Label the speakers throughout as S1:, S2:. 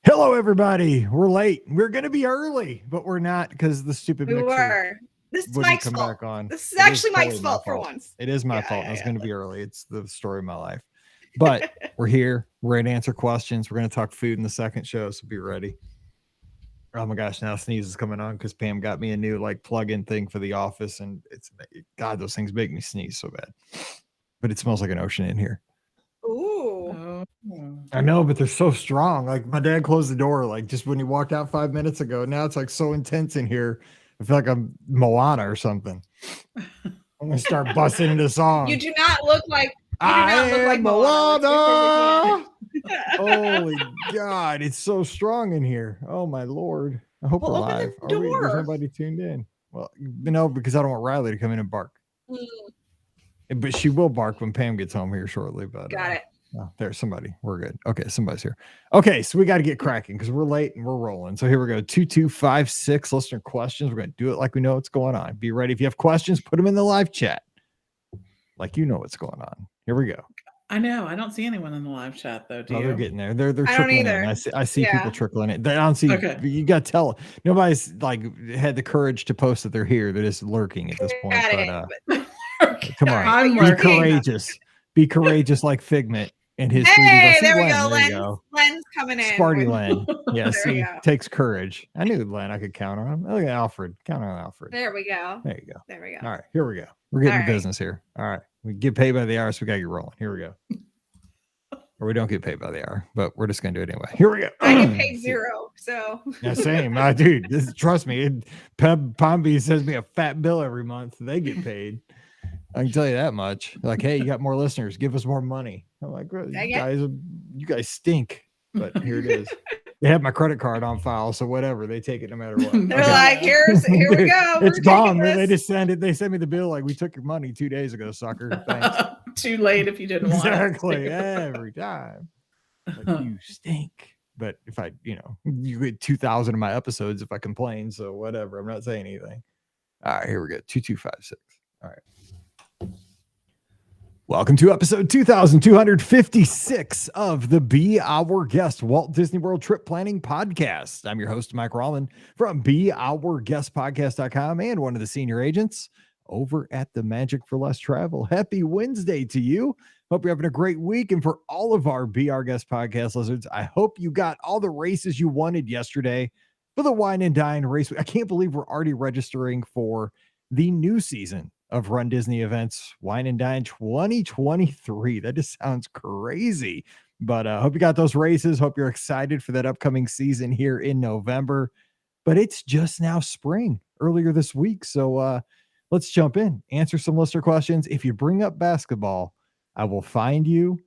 S1: Hello, everybody. We're late. We're going to be early, but we're not because the stupid
S2: We
S1: mixer
S2: were. This is
S1: wouldn't
S2: Mike's
S1: come
S2: fault.
S1: back on.
S2: This is
S1: It is
S2: actually
S1: totally
S2: Mike's
S1: my
S2: fault for
S1: fault.
S2: once.
S1: It is my
S2: Yeah,
S1: fault. I was
S2: yeah,
S1: going to be early. It's the story of my life. But we're here. We're going to answer questions. We're going to talk food in the second show, so be ready. Oh my gosh, now sneeze is coming on because Pam got me a new like plug-in thing for the office, and it's God, those things make me sneeze so bad. But it smells like an ocean in here.
S2: yeah. Ooh.
S3: Oh.
S1: I know, but they're so strong. Like my dad closed the door, like just when he walked out 5 minutes ago. Now it's like so intense in here. I feel like I'm Moana or something. I'm gonna start busting into
S2: You
S1: song.
S2: do not look like
S1: I am
S2: Moana. Let's be
S1: Moana.
S2: perfectly
S1: Holy
S2: honest.
S1: God, it's so strong in here. Oh my Lord. I hope
S2: Well,
S1: we're
S2: open
S1: live.
S2: the
S1: Are we? There's
S2: door.
S1: nobody tuned in. Well, no, because I don't want Riley to come in and bark.
S2: Mm,
S1: But she will bark when Pam gets home here shortly. But
S2: got it.
S1: oh, there's somebody. We're good. Okay, somebody's here. Okay, so we got to get cracking because we're late and we're rolling. So here we go. 2256 listener questions. We're going to do it like we know what's going on. Be ready. If you have questions, put them in the live chat. Like you know what's going on. Here we go.
S3: I know. I don't see anyone in the live chat though. Do
S1: Oh,
S3: you?
S1: they're getting there. They're
S2: I don't
S1: trickling in.
S2: either.
S1: I see people
S2: Yeah.
S1: trickling in. They don't see.
S3: Okay.
S1: You got to tell. Nobody's like had the courage to post that they're here. They're just lurking at this point.
S2: Got
S1: But
S2: it.
S3: Okay.
S1: come
S2: Sorry,
S1: on,
S3: I'm
S2: but
S1: be
S2: you're
S3: lurking.
S1: courageous. Be courageous like Figment and his 3D.
S2: Hey,
S1: See
S2: there we
S1: Len.
S2: go.
S1: There you
S2: Len's
S1: go.
S2: Len's coming in.
S1: Sparty
S2: with-
S1: Len. Yeah,
S2: There we
S1: see,
S2: go.
S1: takes courage. I knew Len I could count on him. Look at Alfred. Count on Alfred.
S2: There we go.
S1: There you go.
S2: There we go.
S1: All right, here we go. We're getting
S2: All
S1: to
S2: right.
S1: business here. All right. We get paid by the hour, so we got to get rolling. Here we go. Or we don't get paid by the hour, but we're just going to do it anyway. Here we go.
S2: I get paid zero, so
S1: Yeah, same. Dude, trust me. Palm Beach sends me a fat bill every month. They get paid. I can tell you that much. Like, hey, you got more listeners. Give us more money. I'm like, well, you guys stink. But here it is. They have my credit card on file, so whatever. They take it no matter what.
S2: they're
S1: Okay.
S2: like, here we go.
S1: It's
S2: We're
S1: gone.
S2: taking
S1: They
S2: this.
S1: just send it. They send me the bill like we took your money 2 days ago, sucker. Thanks.
S3: Too late if you didn't want
S1: Exactly.
S3: it.
S1: Every time. Like, you stink. But if you get 2,000 of my episodes if I complain. So whatever. I'm not saying anything. All right, here we go. 2256. All right. Welcome to episode 2256 of the Be Our Guest Walt Disney World Trip Planning Podcast. I'm your host, Mike Rollin from BeOurGuestPodcast.com and one of the senior agents over at the Magic for Less Travel. Happy Wednesday to you. Hope you're having a great week. And for all of our Be Our Guest podcast listeners, I hope you got all the races you wanted yesterday for the Wine and Dine race. I can't believe we're already registering for the new season of Run Disney Events Wine and Dine 2023. That just sounds crazy. But hope you got those races. Hope you're excited for that upcoming season here in November. But it's just now spring, earlier this week. So let's jump in, answer some listener questions. If you bring up basketball, I will find you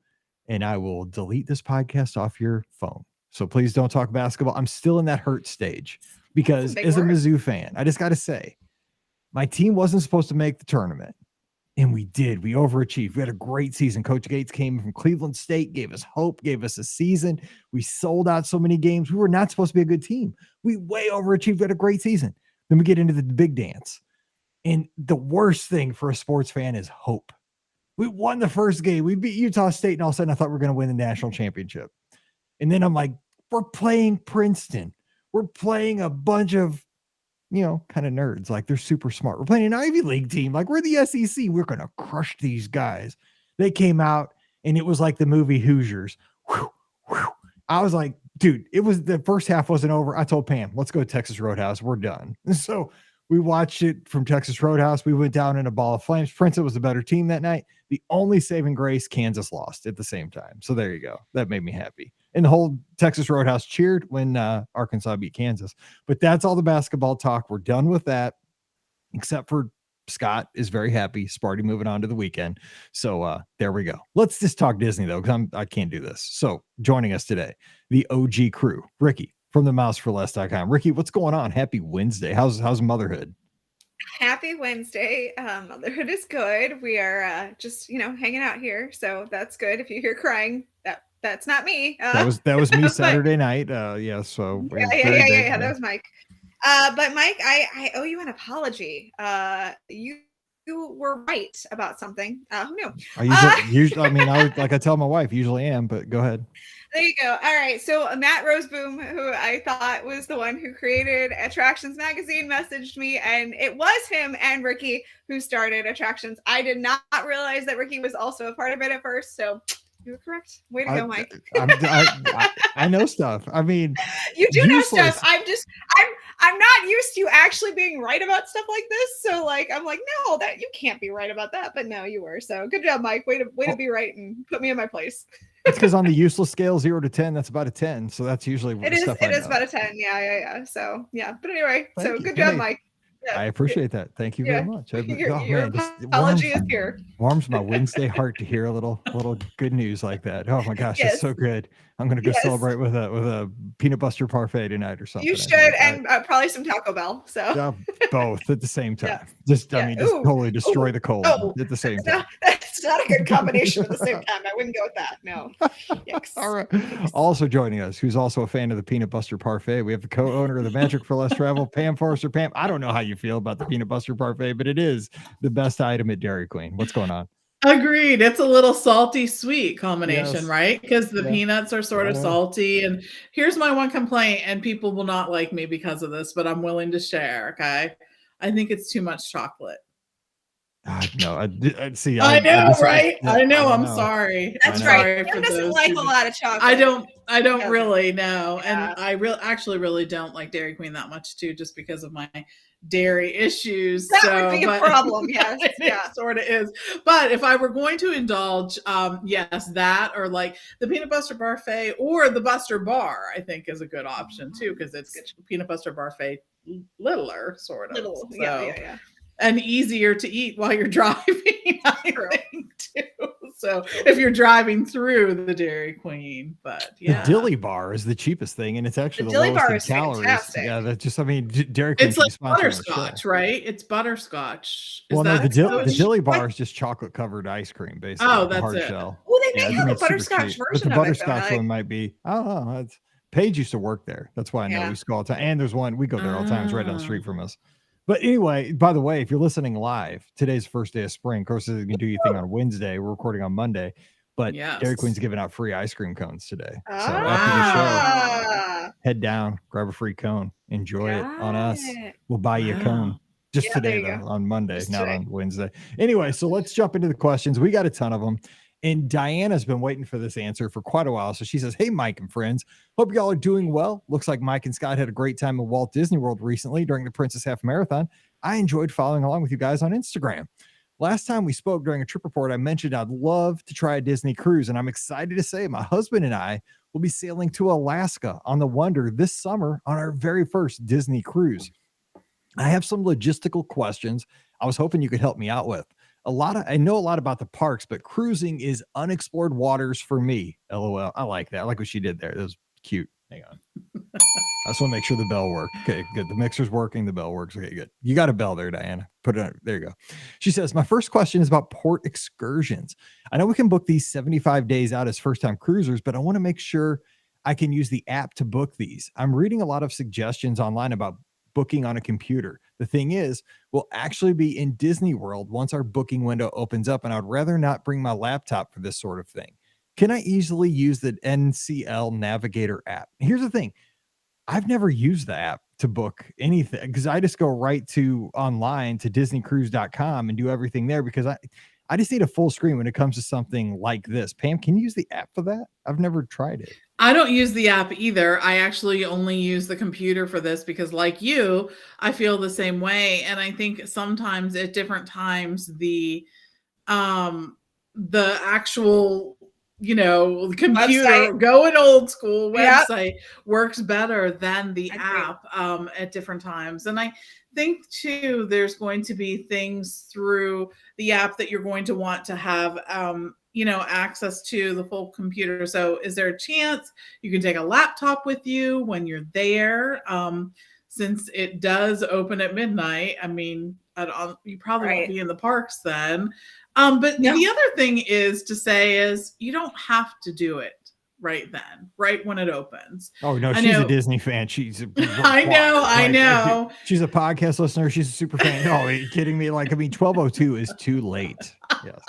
S1: and I will delete this podcast off your phone. So please don't talk basketball. I'm still in that hurt stage because as a Mizzou fan, I just got to say, my team wasn't supposed to make the tournament, and we did. We overachieved. We had a great season. Coach Gates came from Cleveland State, gave us hope, gave us a season. We sold out so many games. We were not supposed to be a good team. We way overachieved. We had a great season. Then we get into the big dance. And the worst thing for a sports fan is hope. We won the first game. We beat Utah State, and all of a sudden I thought we were going to win the national championship. And then I'm like, we're playing Princeton. We're playing a bunch of kind of nerds. Like they're super smart. We're playing an Ivy League team. Like we're the SEC. We're going to crush these guys. They came out and it was like the movie Hoosiers. Whew, whew. I was like, dude, it was the first half wasn't over. I told Pam, let's go to Texas Roadhouse. We're done. And so we watched it from Texas Roadhouse. We went down in a ball of flames. Princeton was the better team that night. The only saving grace, Kansas lost at the same time. So there you go. That made me happy. And the whole Texas Roadhouse cheered when Arkansas beat Kansas. But that's all the basketball talk. We're done with that, except for Scott is very happy. Sparty moving on to the weekend. So there we go. Let's just talk Disney, though, because I can't do this. So joining us today, the OG crew, Ricky from the mouseforless.com. Ricky, what's going on? Happy Wednesday. How's motherhood?
S2: Happy Wednesday. Motherhood is good. We are just, hanging out here. So that's good. If you hear crying, that's not me.
S1: That was me Saturday night. Yeah. So
S2: yeah. That was Mike. But Mike, I owe you an apology. You were right about something. Who knew?
S1: I mean, like I tell my wife, usually am, but go ahead.
S2: There you go. All right. So Matt Roseboom, who I thought was the one who created Attractions Magazine, messaged me, and it was him and Ricky who started Attractions. I did not realize that Ricky was also a part of it at first. So you were correct. Way to go, Mike.
S1: I know stuff. I mean,
S2: you do know stuff. I'm not used to you actually being right about stuff like this. So like, I'm like, no, that you can't be right about that. But no, you were. So good job, Mike. Way to be right and put me in my place.
S1: It's because on the useless scale, 0 to 10, that's about a 10. So that's usually what
S2: it is. It is about a 10. Yeah. So yeah. But anyway, good job, Mike. Yeah.
S1: I appreciate that. Thank you very much.
S2: Your apology is here.
S1: Warms my Wednesday heart to hear a little good news like that. Oh my gosh, it's so good. I'm gonna go celebrate with a peanut butter parfait tonight or something.
S2: You should, and probably some Taco Bell. So
S1: both at the same time. Just totally destroy the cold at the same time.
S2: That's not a good combination at the same time. I wouldn't go with that. No.
S1: All right. Also joining us, who's also a fan of the peanut butter parfait, we have the co-owner of the Magic for Less Travel, Pam Forrester. Pam, I don't know how you feel about the peanut butter parfait, but it is the best item at Dairy Queen. What's going on?
S3: Agreed. It's a little salty sweet combination, right? Because the peanuts are sort of salty. And here's my one complaint, and people will not like me because of this, but I'm willing to share. Okay. I think it's too much chocolate.
S1: No, I see.
S3: I know, right? I know. I'm sorry.
S2: That's right. Pam doesn't like a lot of chocolate.
S3: I don't really know. And I actually really don't like Dairy Queen that much too, just because of my dairy issues.
S2: That would be a problem. Yes.
S3: It sort of is. But if I were going to indulge, yes, that or like the peanut butter parfait or the Buster bar, I think is a good option too, because it's peanut butter parfait littler, sort of.
S2: Little. So, yeah.
S3: And easier to eat while you're driving, I think, too. So if you're driving through the Dairy Queen, but
S1: the Dilly Bar is the cheapest thing, and it's actually the lowest in calories.
S2: Fantastic.
S1: Yeah, that's just, I mean, Dairy Queen.
S3: It's like butterscotch, right? It's butterscotch.
S1: The Dilly Bar is just chocolate covered ice cream, basically.
S3: Oh, that's
S1: hard
S3: it.
S1: Shell.
S2: Well, they may have a butterscotch version
S1: but the butterscotch
S2: of it,
S1: one might be. I don't know. It's Paige used to work there. That's why I know we used to go all the time. And there's one we go there all the time. It's right down the street from us. But anyway, by the way, if you're listening live, today's the first day of spring. Of course, you can do your thing on Wednesday. We're recording on Monday, but Dairy Queen's giving out free ice cream cones today. So after the show, head down, grab a free cone, enjoy it on us. We'll buy you a cone just today, though, on Monday, not on Wednesday. Anyway, so let's jump into the questions. We got a ton of them. And Diana's been waiting for this answer for quite a while. So she says, hey, Mike and friends, hope y'all are doing well. Looks like Mike and Scott had a great time at Walt Disney World recently during the Princess Half Marathon. I enjoyed following along with you guys on Instagram. Last time we spoke during a trip report, I mentioned I'd love to try a Disney cruise. And I'm excited to say my husband and I will be sailing to Alaska on the Wonder this summer on our very first Disney cruise. I have some logistical questions I was hoping you could help me out with. I know a lot about the parks, but cruising is unexplored waters for me. LOL. I like that. I like what she did there. That was cute. Hang on. I just want to make sure the bell worked. Okay, good. The mixer's working. The bell works. Okay, good. You got a bell there, Diana. Put it on. There you go. She says, my first question is about port excursions. I know we can book these 75 days out as first-time cruisers, but I want to make sure I can use the app to book these. I'm reading a lot of suggestions online about booking on a computer. The thing is, we'll actually be in Disney World once our booking window opens up, and I'd rather not bring my laptop for this sort of thing. Can I easily use the NCL Navigator app? Here's the thing. I've never used the app to book anything because I just go right to online to disneycruise.com and do everything there because I just need a full screen when it comes to something like this. Pam, can you use the app for that? I've never tried it.
S3: I don't use the app either. I actually only use the computer for this because like you, I feel the same way. And I think sometimes at different times, the actual, computer website. Going old school website works better than the app at different times. And I think too, there's going to be things through the app that you're going to want to have, access to the full computer. So is there a chance you can take a laptop with you when you're there? Since it does open at midnight, I mean, you probably won't be in the parks then. But the other thing is to say is you don't have to do it right then, right when it opens.
S1: Oh no, she's a Disney fan. She's
S3: I know.
S1: She's a podcast listener. She's a super fan. Oh, are you kidding me? Like, I mean, 12:02 is too late. Yes.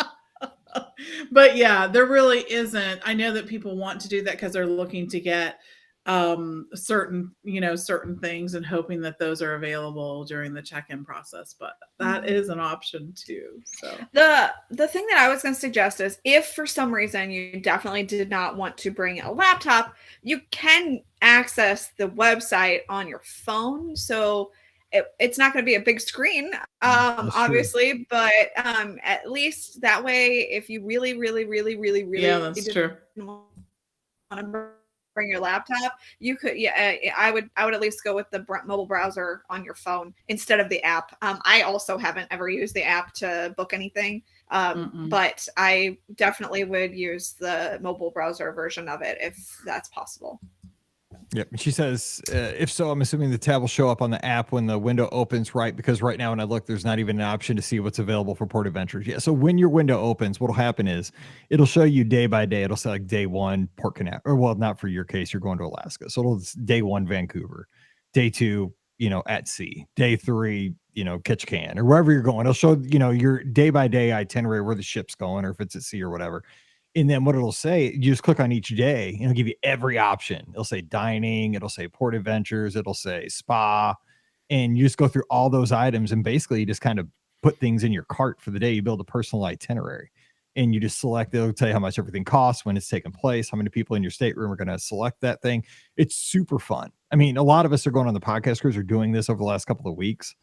S3: But yeah, there really isn't. I know that people want to do that because they're looking to get certain things and hoping that those are available during the check-in process, but that is an option too. So
S2: the thing that I was going to suggest is, if for some reason you definitely did not want to bring a laptop, you can access the website on your phone. So it's not going to be a big screen, obviously, but at least that way, if you really
S3: that's true,
S2: want to bring your laptop, you could. I would at least go with the mobile browser on your phone instead of the app. I also haven't ever used the app to book anything, but I definitely would use the mobile browser version of it if that's possible.
S1: Yep. She says, if so, I'm assuming the tab will show up on the app when the window opens, right? Because right now when I look, there's not even an option to see what's available for Port Adventures. Yeah. So when your window opens, what'll happen is it'll show you day by day. It'll say like day 1 Port Canaveral, or well, not for your case, you're going to Alaska. So it'll day 1 Vancouver, day 2, at sea, day 3, Ketchikan, or wherever you're going. It'll show, your day by day itinerary, where the ship's going, or if it's at sea or whatever. And then what it'll say, you just click on each day, and it'll give you every option. It'll say dining, it'll say Port Adventures, it'll say spa, and you just go through all those items, and basically you just kind of put things in your cart for the day. You build a personal itinerary, and you just select, it'll tell you how much everything costs, when it's taking place, how many people in your stateroom are going to select that thing. It's super fun. I mean, a lot of us are going on the podcast cruise, are doing this over the last couple of weeks.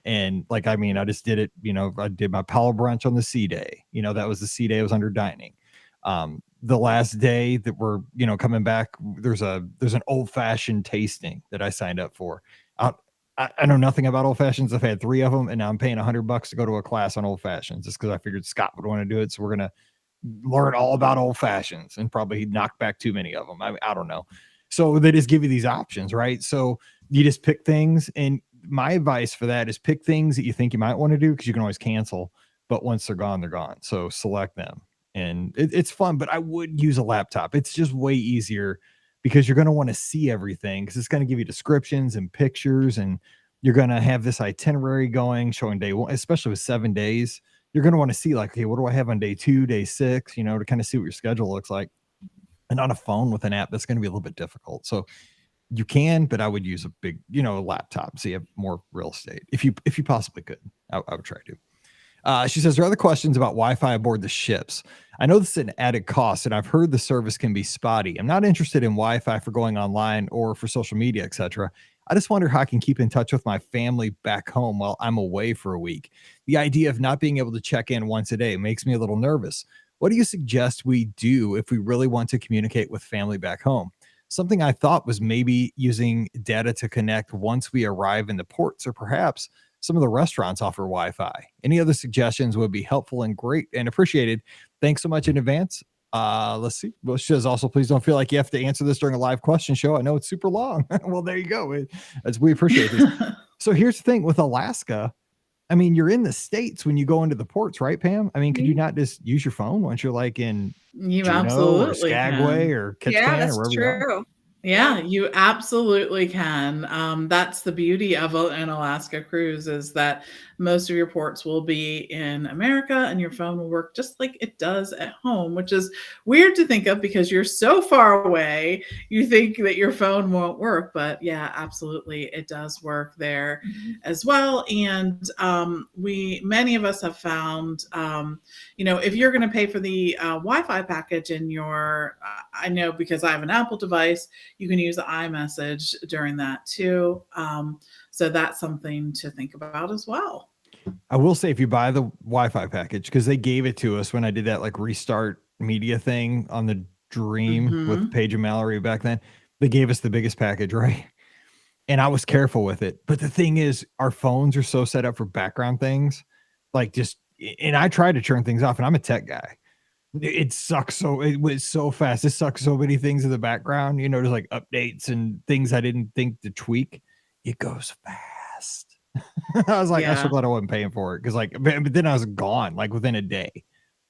S1: And I just did it, I did my Palo brunch on the sea day. That was the sea day. I was under dining. The last day that we're coming back, there's an old-fashioned tasting that I signed up for. I know nothing about old fashions. I've had 3 of them, and now I'm paying $100 to go to a class on old fashions, just because I figured Scott would want to do it. So we're gonna learn all about old fashions and probably knock back too many of them. I don't know. So they just give you these options, right? So you just pick things, and my advice for that is pick things that you think you might want to do, because you can always cancel, but once they're gone, they're gone. So select them. And it's fun, but I would use a laptop. It's just way easier, because you're going to want to see everything, because it's going to give you descriptions and pictures, and you're going to have this itinerary going, showing day 1, especially with 7 days. You're going to want to see like, okay, what do I have on day 2, day 6, to kind of see what your schedule looks like. And on a phone with an app, that's going to be a little bit difficult. So you can, but I would use a big, laptop, so you have more real estate. If you possibly could, I would try to. She says, there are other questions about Wi-Fi aboard the ships. I know this is an added cost, and I've heard the service can be spotty. I'm not interested in Wi-Fi for going online or for social media, etc. I just wonder how I can keep in touch with my family back home while I'm away for a week. The idea of not being able to check in once a day makes me a little nervous. What do you suggest we do if we really want to communicate with family back home? Something I thought was maybe using data to connect once we arrive in the ports, or perhaps some of the restaurants offer Wi-Fi. Any other suggestions would be helpful and great and appreciated. Thanks so much in advance. Let's see. Well, she says also, please don't feel like you have to answer this during a live question show. I know it's super long. Well, there you go. We appreciate this. So here's the thing with Alaska. I mean, you're in the States when you go into the ports, right, Pam? I mean, could you not just use your phone once you're like in Juneau or Skagway or Ketchikan or wherever you are?
S3: Yeah, you absolutely can. That's the beauty of an Alaska cruise, is that most of your ports will be in America, and your phone will work just like it does at home, which is weird to think of because you're so far away. You think that your phone won't work, but yeah, absolutely, it does work there as well. And many of us have found, if you're going to pay for the Wi-Fi package in your, I know because I have an Apple device, you can use the iMessage during that too. So that's something to think about as well.
S1: I will say, if you buy the Wi-Fi package, because they gave it to us when I did that like restart media thing on the Dream with Paige and Mallory back then, they gave us the biggest package, right? And I was careful with it. But the thing is, our phones are so set up for background things, and I try to turn things off, and I'm a tech guy. It sucks. It was so fast. It sucks so many things in the background, there's like updates and things I didn't think to tweak. It goes fast. I was like, I'm so glad I wasn't paying for it. Cause but then I was gone like within a day.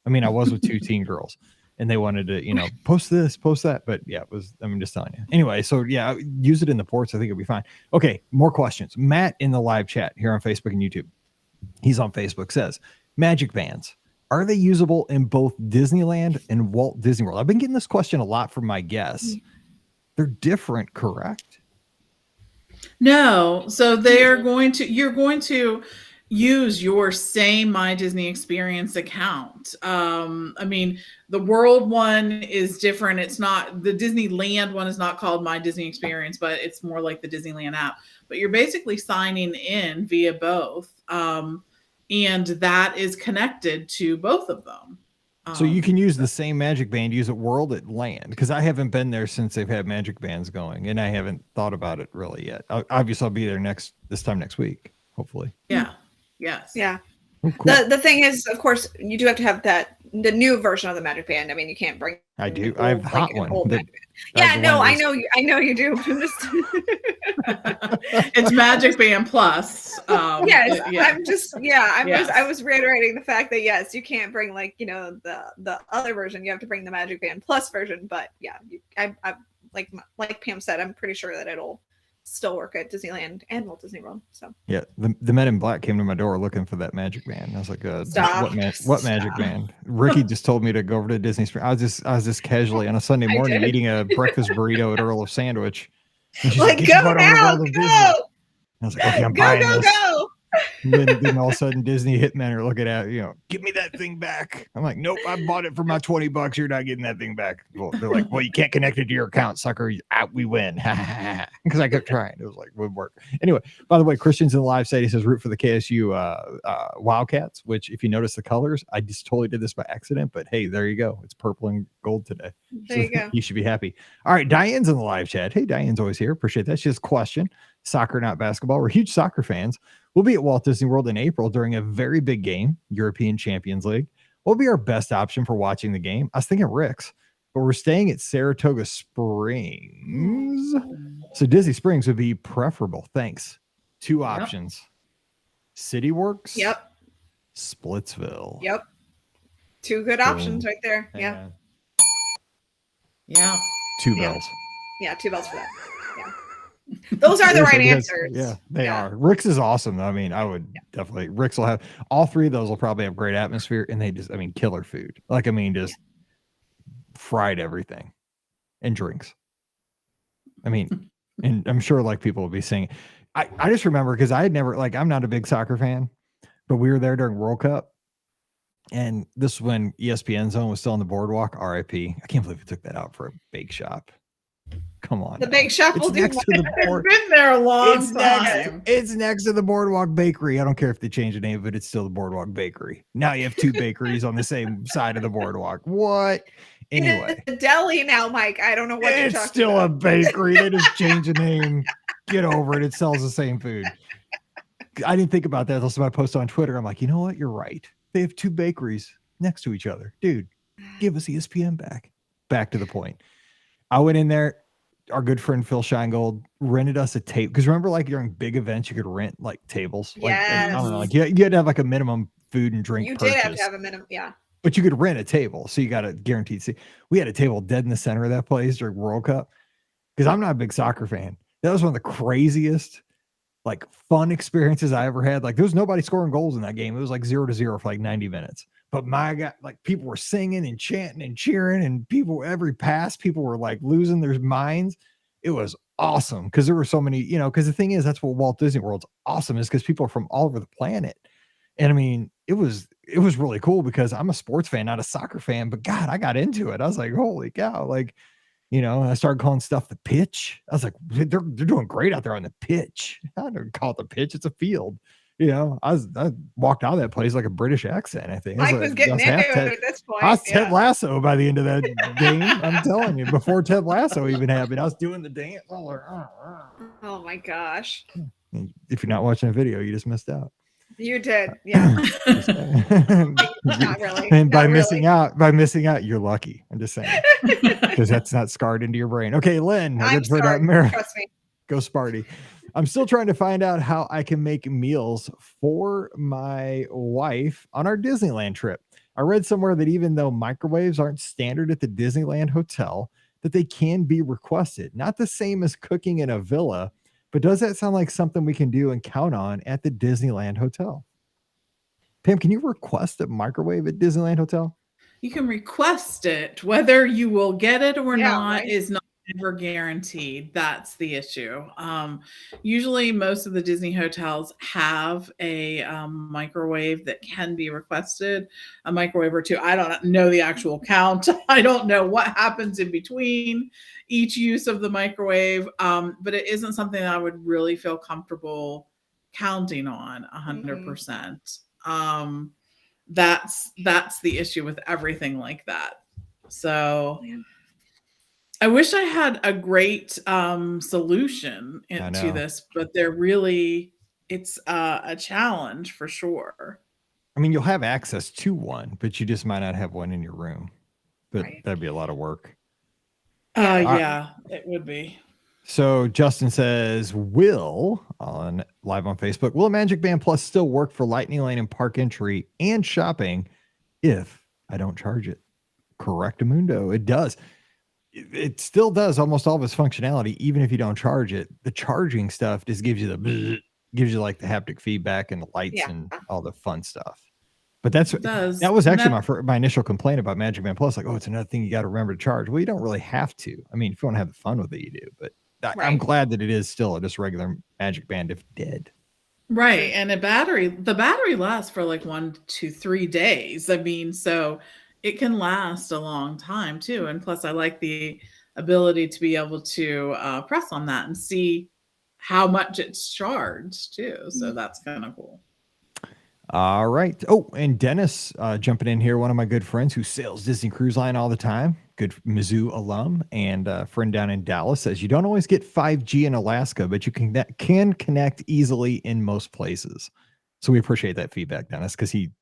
S1: I mean, I was with 2 teen girls, and they wanted to, you know, post this, post that. But yeah, it was, I'm just telling you. Anyway, so yeah, use it in the ports. I think it'll be fine. Okay, more questions. Matt in the live chat here on Facebook and YouTube. He's on Facebook, says, magic bands, are they usable in both Disneyland and Walt Disney World? I've been getting this question a lot from my guests. They're different, correct?
S3: No. So you're going to use your same My Disney Experience account. I mean, the World one is different. It's not, the Disneyland one is not called My Disney Experience, but it's more like the Disneyland app. But you're basically signing in via both. And that is connected to both of them.
S1: So you can use the same magic band, use it World at Land, because I haven't been there since they've had magic bands going, and I haven't thought about it really yet. Obviously, I'll be there this time next week, hopefully.
S3: Yeah. Yes.
S2: Yeah.
S1: Oh, cool.
S2: The thing is, of course, you do have to have the new version of the magic band. I mean, you can't bring.
S1: I do. I have hot one.
S2: Yeah, no, I know you do. I'm just.
S3: It's Magic Band Plus.
S2: Yes,
S3: yeah.
S2: I was reiterating the fact that yes, you can't bring like, you know, the other version. You have to bring the Magic Band Plus version. But yeah, I like Pam said, I'm pretty sure that it'll still work at Disneyland and Walt Disney World. So
S1: yeah, the men in black came to my door looking for that magic band. I was like, what magic band? Ricky just told me to go over to Disney Springs. I was just casually on a Sunday morning eating a breakfast burrito at Earl of Sandwich. And she's
S2: like, go now, go!
S1: I was like, okay, I'm buying this.
S2: Go.
S1: And then all of a sudden Disney hitmen are looking at, you know, give me that thing back. I'm like, nope, I bought it for my $20. You're not getting that thing back. Well, they're like, well, you can't connect it to your account, sucker. We win. Because I kept trying. It was like, would work. Anyway, by the way, Christian's in the live site. He says root for the KSU Wildcats, which if you notice the colors, I just totally did this by accident, but hey, there you go. It's purple and gold today.
S2: There you go.
S1: You should be happy. All right, Diane's in the live chat. Hey, Diane's always here. Appreciate that. She has a question. Soccer, not basketball. We're huge soccer fans. We'll be at Walt Disney World in April during a very big game, European Champions League. What will be our best option for watching the game? I was thinking Rick's, but we're staying at Saratoga Springs. So Disney Springs would be preferable. Thanks. Two options. City Works.
S2: Yep.
S1: Splitsville.
S2: Yep. Two good options right there. Yeah.
S3: Yeah.
S1: Two bells.
S2: Yeah, 2 bells for that. Yeah. Those are the right answers.
S1: Yeah, they are. Rick's is awesome, though. I mean, I would definitely, Rick's will have, all three of those will probably have great atmosphere, and they just, I mean, killer food. Like, I mean, just fried everything and drinks. I mean, and I'm sure like people will be saying, I just remember because I had never, like, I'm not a big soccer fan, but we were there during World Cup. And this is when ESPN Zone was still on the boardwalk. RIP. I can't believe we took that out for a bake shop. Come on.
S2: The bake shop will do
S3: It's been there a long time.
S1: It's next to the Boardwalk Bakery. I don't care if they change the name, but it's still the Boardwalk Bakery. Now you have two bakeries on the same side of the boardwalk. What? Anyway.
S2: It's a deli now, Mike. I don't know what you're talking about.
S1: It's still a bakery. They just change the name. Get over it. It sells the same food. I didn't think about that until somebody posted on Twitter. I'm like, you know what? You're right. They have two bakeries next to each other. Dude, give us ESPN back. Back to the point. I went in there. Our good friend Phil Scheingold rented us a tape because remember, like during big events, you could rent like tables. Like,
S2: yes.
S1: I don't know, like you had to have like a minimum food and drink.
S2: You
S1: purchase.
S2: did have to have a minimum, yeah.
S1: But you could rent a table, so you got a guaranteed seat. We had a table dead in the center of that place during World Cup because I'm not a big soccer fan. That was one of the craziest, like fun experiences I ever had. Like there was nobody scoring goals in that game. It was like 0-0 for like 90 minutes. But my God, like people were singing and chanting and cheering, and people every pass, people were like losing their minds. It was awesome because there were so many, you know, because the thing is, that's what Walt Disney World's awesome is because people are from all over the planet. And I mean, it was really cool because I'm a sports fan, not a soccer fan, but God, I got into it. I was like, holy cow. Like, you know, I started calling stuff the pitch. I was like, they're doing great out there on the pitch. I don't call it the pitch. It's a field. You know, I walked out of that place like a British accent, I think.
S2: Mike was getting into it at this point.
S1: I was Ted Lasso by the end of that game. I'm telling you, before Ted Lasso even happened, I was doing the dance.
S2: Oh my gosh.
S1: If you're not watching a video, you just missed out.
S2: You did. Yeah.
S1: Not really. And by missing out, you're lucky. I'm just saying. Because that's not scarred into your brain. Okay, Lynn.
S2: I'm scarred. Trust me.
S1: Go Sparty. I'm still trying to find out how I can make meals for my wife on our Disneyland trip. I read somewhere that even though microwaves aren't standard at the Disneyland hotel, that they can be requested. Not the same as cooking in a villa, but does that sound like something we can do and count on at the Disneyland hotel? Pam, can you request a microwave at Disneyland hotel?
S3: You can request it. Whether you will get it or not
S2: right.
S3: is not ever guaranteed. That's the issue. Usually, most of the Disney hotels have a microwave that can be requested, a microwave or two. I don't know the actual count. I don't know what happens in between each use of the microwave, but it isn't something that I would really feel comfortable counting on 100%. That's the issue with everything like that. So I wish I had a great solution to this, but it's a challenge for sure.
S1: I mean, you'll have access to one, but you just might not have one in your room. But that'd be a lot of work.
S3: Yeah, it would be.
S1: So Justin says, live on Facebook, will Magic Band Plus still work for Lightning Lane and park entry and shopping if I don't charge it? Correctamundo. It does. It still does almost all of its functionality, even if you don't charge it. The charging stuff just gives you like the haptic feedback and the lights and all the fun stuff. But that was actually my initial complaint about Magic Band Plus. Like, oh, it's another thing you got to remember to charge. Well, you don't really have to. I mean, if you want to have the fun with it, you do. But I'm glad that it is still just regular Magic Band if dead.
S3: Right. And the battery lasts for like 1 to 3 days. I mean, so it can last a long time too. And plus I like the ability to be able to press on that and see how much it's charged too. So that's kind of cool.
S1: All right. Oh, and Dennis jumping in here, one of my good friends who sails Disney Cruise Line all the time, good Mizzou alum and friend down in Dallas, says you don't always get 5G in Alaska, but you can connect easily in most places. So we appreciate that feedback, Dennis, because he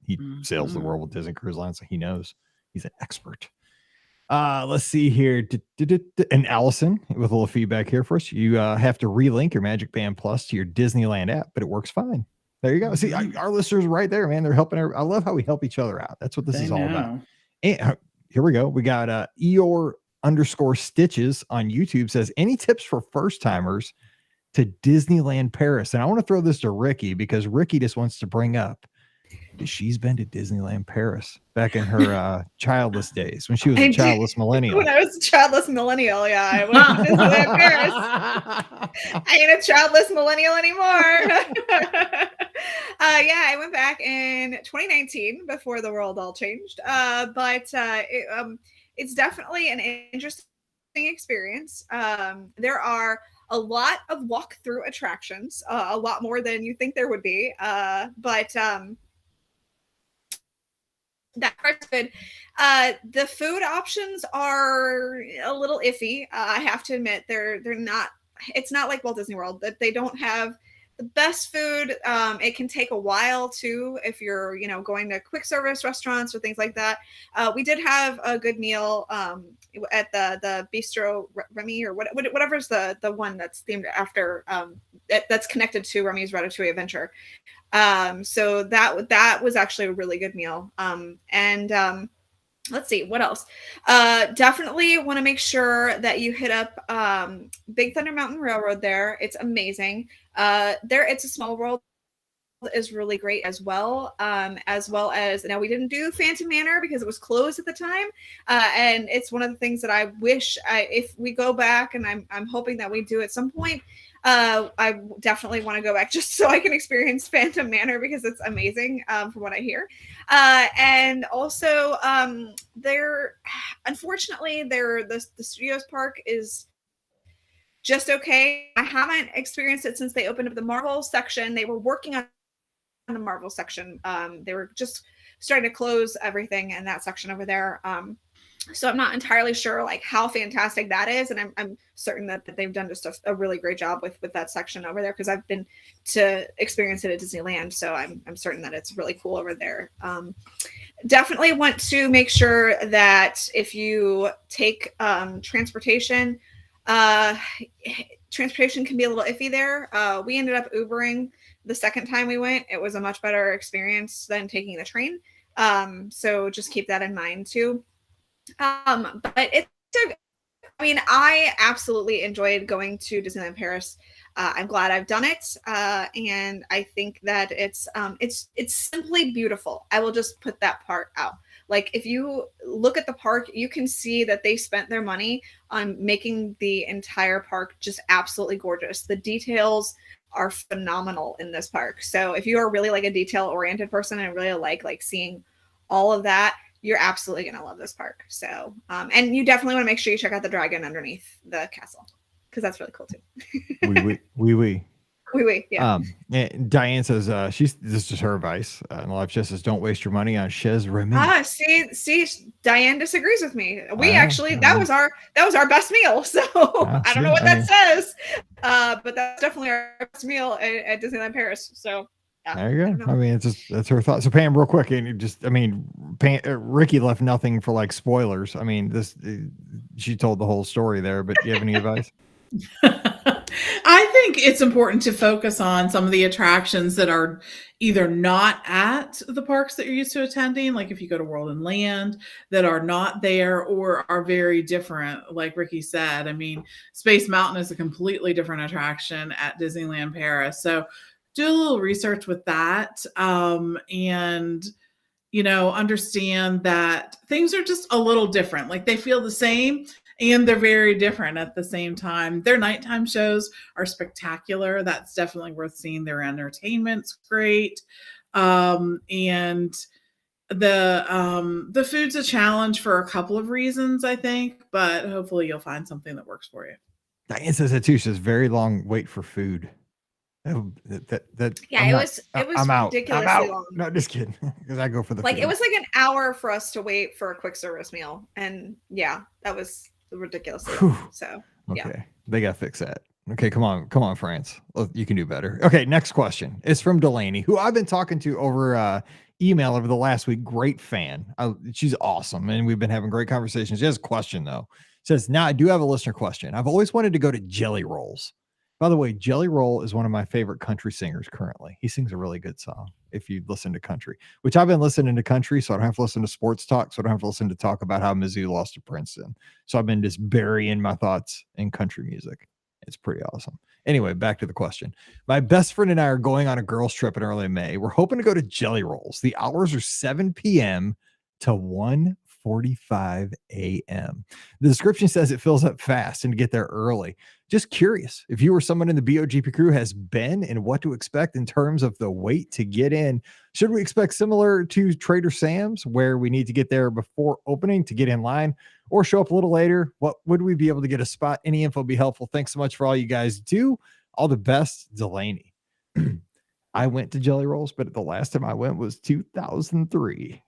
S1: sails the world with Disney Cruise Line, so he knows. He's an expert. Let's see here. And Allison with a little feedback here for us. You have to relink your Magic Band Plus to your Disneyland app, but it works fine. There you go. See, our listeners right there, man. They're helping. I love how we help each other out. That's what this is all about. And here we go. We got Eeyore_Stitches on YouTube says, any tips for first timers to Disneyland Paris? And I want to throw this to Ricky because Ricky just wants to bring up that she's been to Disneyland Paris back in her childless days when she was a childless millennial.
S2: When I was a childless millennial, I went to Disneyland Paris. I ain't a childless millennial anymore. I went back in 2019 before the world all changed. It's definitely an interesting experience. There are a lot of walk-through attractions, a lot more than you think there would be. That part's good. The food options are a little iffy. I have to admit, they're not. It's not like Walt Disney World that they don't have the best food. It can take a while too if you're going to quick service restaurants or things like that. We did have a good meal at the Bistro Remy or whatever's the one that's themed after that's connected to Remy's Ratatouille Adventure. So that was actually a really good meal. Let's see what else. Definitely want to make sure that you hit up Big Thunder Mountain Railroad there. It's amazing. It's a Small World is really great as well as now we didn't do Phantom Manor because it was closed at the time, and it's one of the things that I wish if we go back, and I'm hoping that we do at some point. I definitely want to go back just so I can experience Phantom Manor because it's amazing from what I hear. And also unfortunately the Studios Park is just okay. I haven't experienced it since they opened up the Marvel section. They were working on the Marvel section. They were just starting to close everything in that section over there. So I'm not entirely sure like how fantastic that is. And I'm certain that they've done just a really great job with that section over there because I've been to experience it at Disneyland. So I'm certain that it's really cool over there. Definitely want to make sure that if you take transportation can be a little iffy there. We ended up Ubering the second time we went. It was a much better experience than taking the train. So just keep that in mind too. But I absolutely enjoyed going to Disneyland Paris. I'm glad I've done it, and I think that it's simply beautiful. I will just put that part out. Like if you look at the park, you can see that they spent their money on making the entire park just absolutely gorgeous. The details are phenomenal in this park. So if you are really like a detail-oriented person and really like seeing all of that, you're absolutely going to love this park. So, and you definitely want to make sure you check out the dragon underneath the castle because that's really cool too.
S1: Oui.
S2: Yeah.
S1: Diane says, this is her advice. And live chat says, don't waste your money on Chez Remy.
S2: See, Diane disagrees with me. We actually, that was our best meal. So I don't know what that says. But that's definitely our best meal at Disneyland Paris. So
S1: there you go. I mean, it's just, that's her thought. So Pam, real quick, and Ricky left nothing for like spoilers. I mean, she told the whole story there, but do you have any advice?
S3: I think it's important to focus on some of the attractions that are either not at the parks that you're used to attending, like if you go to World and Land, that are not there or are very different. Like Ricky said, I mean, Space Mountain is a completely different attraction at Disneyland Paris. So do a little research with that, and understand that things are just a little different. Like they feel the same and they're very different at the same time. Their nighttime shows are spectacular. That's definitely worth seeing. Their entertainment's great. And the food's a challenge for a couple of reasons, I think, but hopefully you'll find something that works for you.
S1: Diane says that too. She says very long wait for food.
S2: It was ridiculously long.
S1: No, just kidding. Because I go for the
S2: food.
S1: It
S2: was like an hour for us to wait for a quick service meal, and that was ridiculously long. So
S1: okay, they got to fix that. Okay, come on, France. You can do better. Okay, next question is from Delaney, who I've been talking to over email over the last week. Great fan. She's awesome, and we've been having great conversations. She has a question though. Says, now I do have a listener question. I've always wanted to go to Jelly Rolls. By the way, Jelly Roll is one of my favorite country singers currently. He sings a really good song if you listen to country, which I've been listening to country, so I don't have to listen to sports talk, so I don't have to listen to talk about how Mizzou lost to Princeton. So I've been just burying my thoughts in country music. It's pretty awesome. Anyway, back to the question. My best friend and I are going on a girls' trip in early May. We're hoping to go to Jelly Rolls. The hours are 7 p.m. to 1:45 a.m. The description says it fills up fast and to get there early. Just curious if you or someone in the BOGP crew has been and what to expect in terms of the wait to get in. Should we expect similar to Trader Sam's where we need to get there before opening to get in line or show up a little later? What would we be able to get a spot? Any info would be helpful. Thanks so much for all you guys do. All the best, Delaney. I went to Jelly Rolls, but the last time I went was 2003.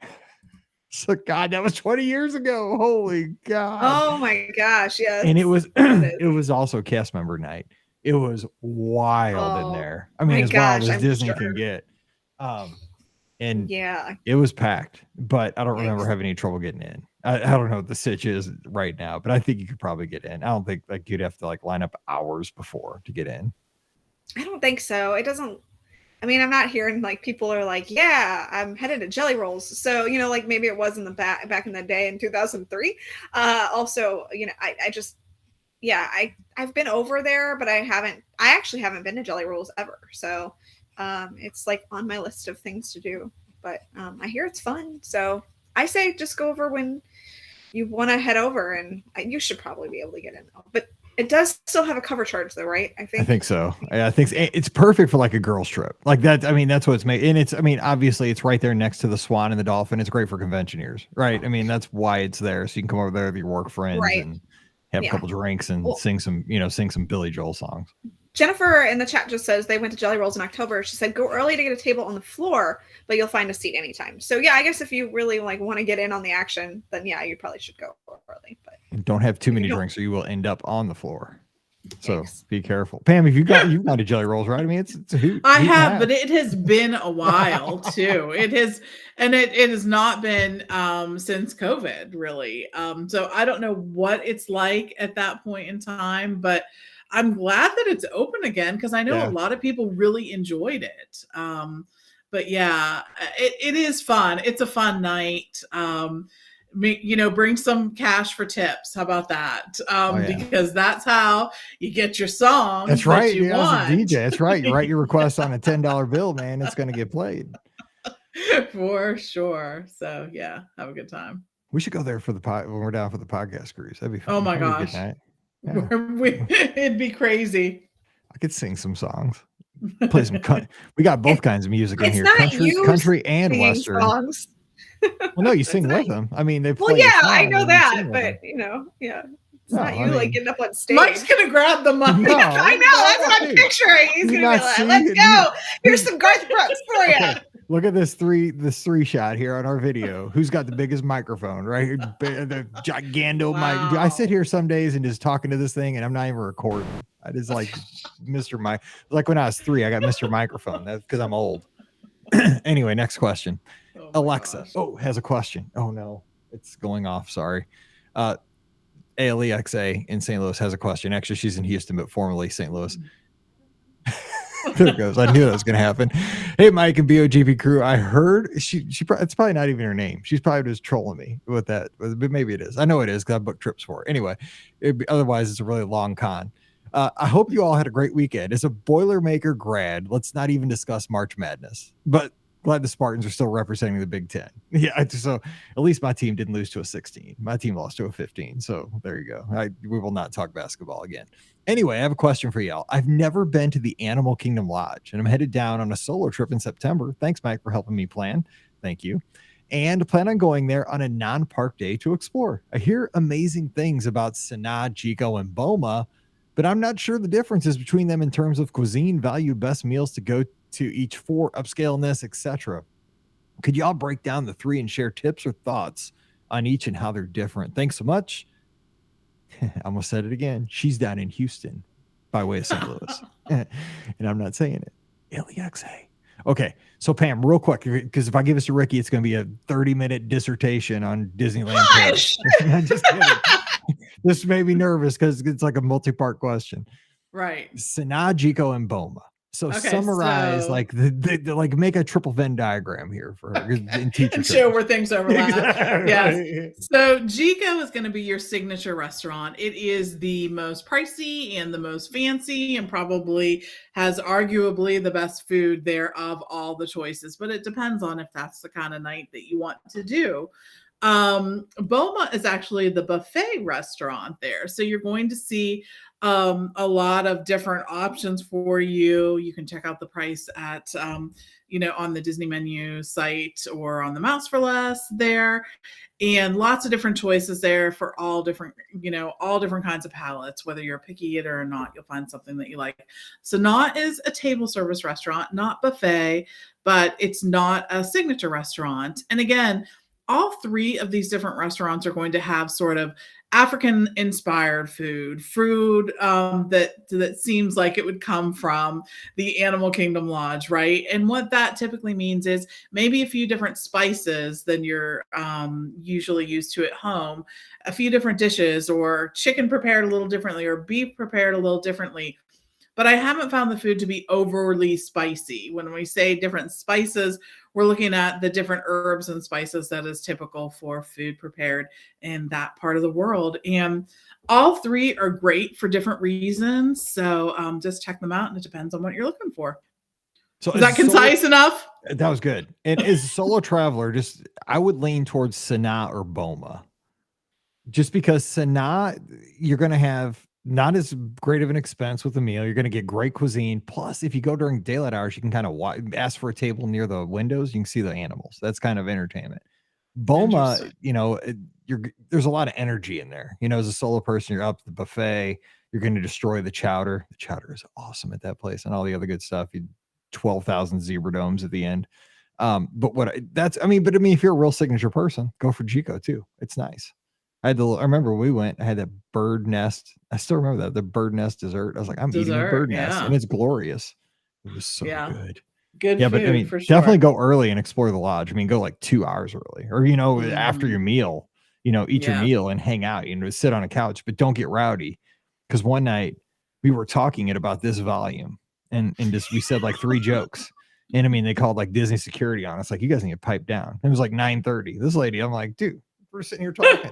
S1: So God, that was 20 years ago. Holy God.
S2: Oh my gosh. Yes.
S1: And it was also cast member night. It was wild in there. I mean, as wild as Disney can get. And it was packed, but I don't remember having any trouble getting in. I don't know what the sitch is right now, but I think you could probably get in. I don't think like you'd have to like line up hours before to get in.
S2: I don't think so. It doesn't. I mean, I'm not hearing like people are like, yeah, I'm headed to Jelly Rolls. So, like maybe it was in the back in the day in 2003. Also, I've been over there, but I actually haven't been to Jelly Rolls ever. So it's like on my list of things to do, but I hear it's fun. So I say just go over when you want to head over, and you should probably be able to get in though. But it does still have a cover charge though, right? I think
S1: so. I think it's perfect for like a girls trip like that. I mean, that's what it's made. And obviously it's right there next to the Swan and the Dolphin. It's great for conventioneers, right? I mean, that's why it's there. So you can come over there with your work friends and have a couple drinks and sing some Billy Joel songs.
S2: Jennifer in the chat just says they went to Jelly Rolls in October. She said, go early to get a table on the floor, but you'll find a seat anytime. So yeah, I guess if you really like want to get in on the action, then yeah, you probably should go early. But
S1: don't have too many drinks or you will end up on the floor. So be careful. Pam, if you've gone to Jelly Rolls, right? I mean, it's a hoot.
S3: I have, but it has been a while too. It has, and it has not been since COVID really. So I don't know what it's like at that point in time, but I'm glad that it's open again because I know a lot of people really enjoyed it. but yeah, it is fun. It's a fun night. Bring some cash for tips. How about that? Because that's how you get your songs.
S1: That's right.
S3: That you want.
S1: As a DJ. That's right. You write your request on a $10 bill, man. It's going to get played.
S3: For sure. So yeah, have a good time.
S1: We should go there for when we're down for the podcast cruise. That'd be fun.
S3: Oh my gosh.
S1: Yeah.
S3: It'd be crazy.
S1: I could sing some songs. Play some we got both kinds of music in here. Country and Western. Songs. Well, no, you sing with them. I mean, they play.
S2: Well, yeah, I know that, but yeah. It's not you like getting up on stage.
S3: Mike's gonna grab the mic.
S2: No, I know. That's what I'm picturing. He's gonna be like, "Let's go. Here's some Garth Brooks for you." Okay.
S1: Look at this three shot here on our video. Who's got the biggest microphone? Right, the gigando mic. I sit here some days and just talking to this thing, and I'm not even recording. I just like Mr. Mike. Like when I was 3, I got Mr. Microphone. That's because I'm old. Anyway, next question. Alexa has a question. Oh no, it's going off. Sorry. ALEXA in St. Louis has a question. Actually, she's in Houston, but formerly St. Louis. There it goes. I knew that was going to happen. Hey, Mike and BOGP crew. I heard it's probably not even her name. She's probably just trolling me with that, but maybe it is. I know it is because I booked trips for her. Anyway, otherwise it's a really long con. I hope you all had a great weekend. As a Boilermaker grad, let's not even discuss March Madness, but glad the Spartans are still representing the Big Ten. Yeah, so at least my team didn't lose to a 16. My team lost to a 15. So there you go. We will not talk basketball again. Anyway, I have a question for y'all. I've never been to the Animal Kingdom Lodge, and I'm headed down on a solo trip in September. Thanks, Mike, for helping me plan. Thank you. And plan on going there on a non-park day to explore. I hear amazing things about Sanaa, Chico, and Boma, but I'm not sure the differences between them in terms of cuisine, value, best meals to go to each for, upscaleness, etc. Could y'all break down the 3 and share tips or thoughts on each and how they're different? Thanks so much. I almost said it again. She's down in Houston by way of St. Louis. And I'm not saying it. LEXA. Okay. So Pam, real quick, because if I give this to Ricky, it's going to be a 30-minute dissertation on Disneyland Paris. I'm just kidding. This made me nervous because it's like a multi-part question.
S3: Right.
S1: Sanaa, Chico, and Boma. So summarize, like like make a triple Venn diagram here for her in teacher
S3: show where things overlap.
S1: Exactly.
S3: Yes. So Chico is going to be your signature restaurant. It is the most pricey and the most fancy, and probably has arguably the best food there of all the choices. But it depends on if that's the kind of night that you want to do. Boma is actually the buffet restaurant there. So you're going to see a lot of different options for you. You can check out the price at, on the Disney menu site or on the Mouse for Less there, and lots of different choices there for all different kinds of palates. Whether you're a picky eater or not, you'll find something that you like. Sanaa is a table service restaurant, not buffet, but it's not a signature restaurant. And again, all 3 of these different restaurants are going to have sort of African-inspired food that seems like it would come from the Animal Kingdom Lodge, right? And what that typically means is maybe a few different spices than you're usually used to at home, a few different dishes, or chicken prepared a little differently, or beef prepared a little differently. But I haven't found the food to be overly spicy. When we say different spices, we're looking at the different herbs and spices that is typical for food prepared in that part of the world. And all 3 are great for different reasons. So just check them out, and it depends on what you're looking for. So is that concise enough?
S1: That was good. And as a solo traveler, I would lean towards Sanaa or Boma. Just because Sanaa, you're going to have not as great of an expense with the meal. You're going to get great cuisine. Plus, if you go during daylight hours, you can kind of ask for a table near the windows. You can see the animals. That's kind of entertainment. Boma, there's a lot of energy in there. As a solo person, you're up at the buffet. You're going to destroy the chowder. The chowder is awesome at that place, and all the other good stuff. 12,000 zebra domes at the end. But if you're a real signature person, go for Chico too. It's nice. I remember when we went, I had that bird nest. I still remember that, the bird nest dessert. I was like, I'm eating a bird nest, and it's glorious. It was so good.
S3: Good food, but for sure.
S1: Definitely go early and explore the lodge. Go like 2 hours early, or, after your meal, eat your meal and hang out, sit on a couch, but don't get rowdy. Because one night we were talking at about this volume and we said like 3 jokes. And I mean, they called like Disney security on us, like, you guys need to pipe down. It was like 9:30. This lady, I'm like, dude, we're sitting here talking.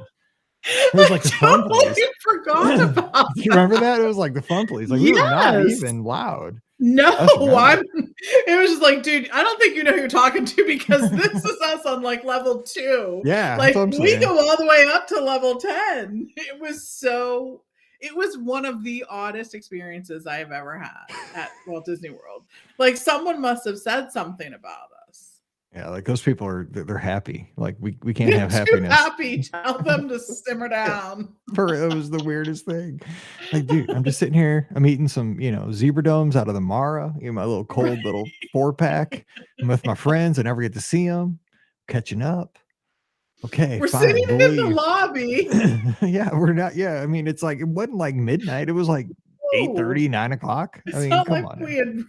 S1: It was like the fun place.
S3: Forgot about
S1: Do you remember that? It was like the fun place. Like, we were not even loud.
S3: No, it was just like, dude, I don't think you know who you're talking to, because this is us on like level 2.
S1: Yeah.
S3: Like we go all the way up to level 10. It was one of the oddest experiences I have ever had at Walt Disney World. Like someone must have said something about us.
S1: Yeah, like those people they're happy. Like we can't have happiness.
S3: Happy. Tell them to simmer down.
S1: It was the weirdest thing. Like, dude, I'm just sitting here. I'm eating some, zebra domes out of the Mara. My little cold little 4-pack. I'm with my friends. I never get to see them. Catching up. Okay,
S3: we're
S1: fine,
S3: sitting in the lobby.
S1: Yeah, we're not. Yeah, I mean, it's like it wasn't like midnight. It was like 8:30, 9 o'clock. I mean, come on.
S3: We had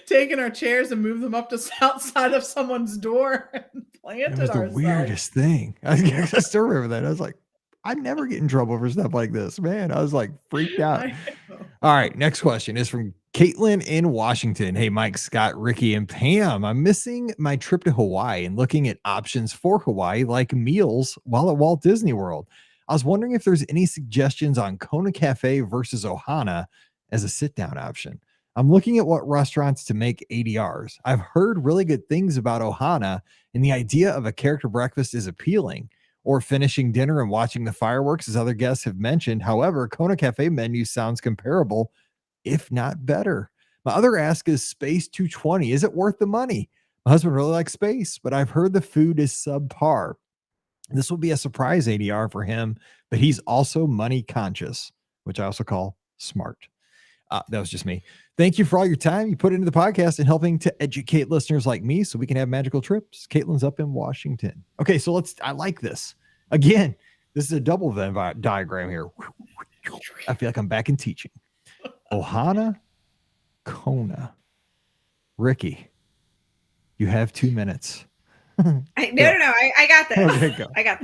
S3: taken our chairs and moved them up to outside of someone's door and planted ourselves.
S1: It was the weirdest thing. I still remember that. I was like, I never get in trouble for stuff like this, man. I was like freaked out. All right, next question is from Caitlin in Washington. Hey, Mike, Scott, Ricky, and Pam. I'm missing my trip to Hawaii and looking at options for Hawaii, like meals while at Walt Disney World. I was wondering if there's any suggestions on Kona Cafe versus Ohana as a sit-down option. I'm looking at what restaurants to make ADRs. I've heard really good things about Ohana, and the idea of a character breakfast is appealing, or finishing dinner and watching the fireworks, as other guests have mentioned. However, Kona Cafe menu sounds comparable, if not better. My other ask is Space 220. Is it worth the money? My husband really likes space, but I've heard the food is subpar. This will be a surprise ADR for him, but he's also money conscious, which I also call smart. That was just me. Thank you for all your time you put into the podcast and helping to educate listeners like me so we can have magical trips. Caitlin's up in Washington. Okay, so I like this. Again, this is a double Venn diagram here. I feel like I'm back in teaching. Ohana, Kona. Ricky, you have 2 minutes.
S2: No. I got this.
S1: Okay, go.
S2: I got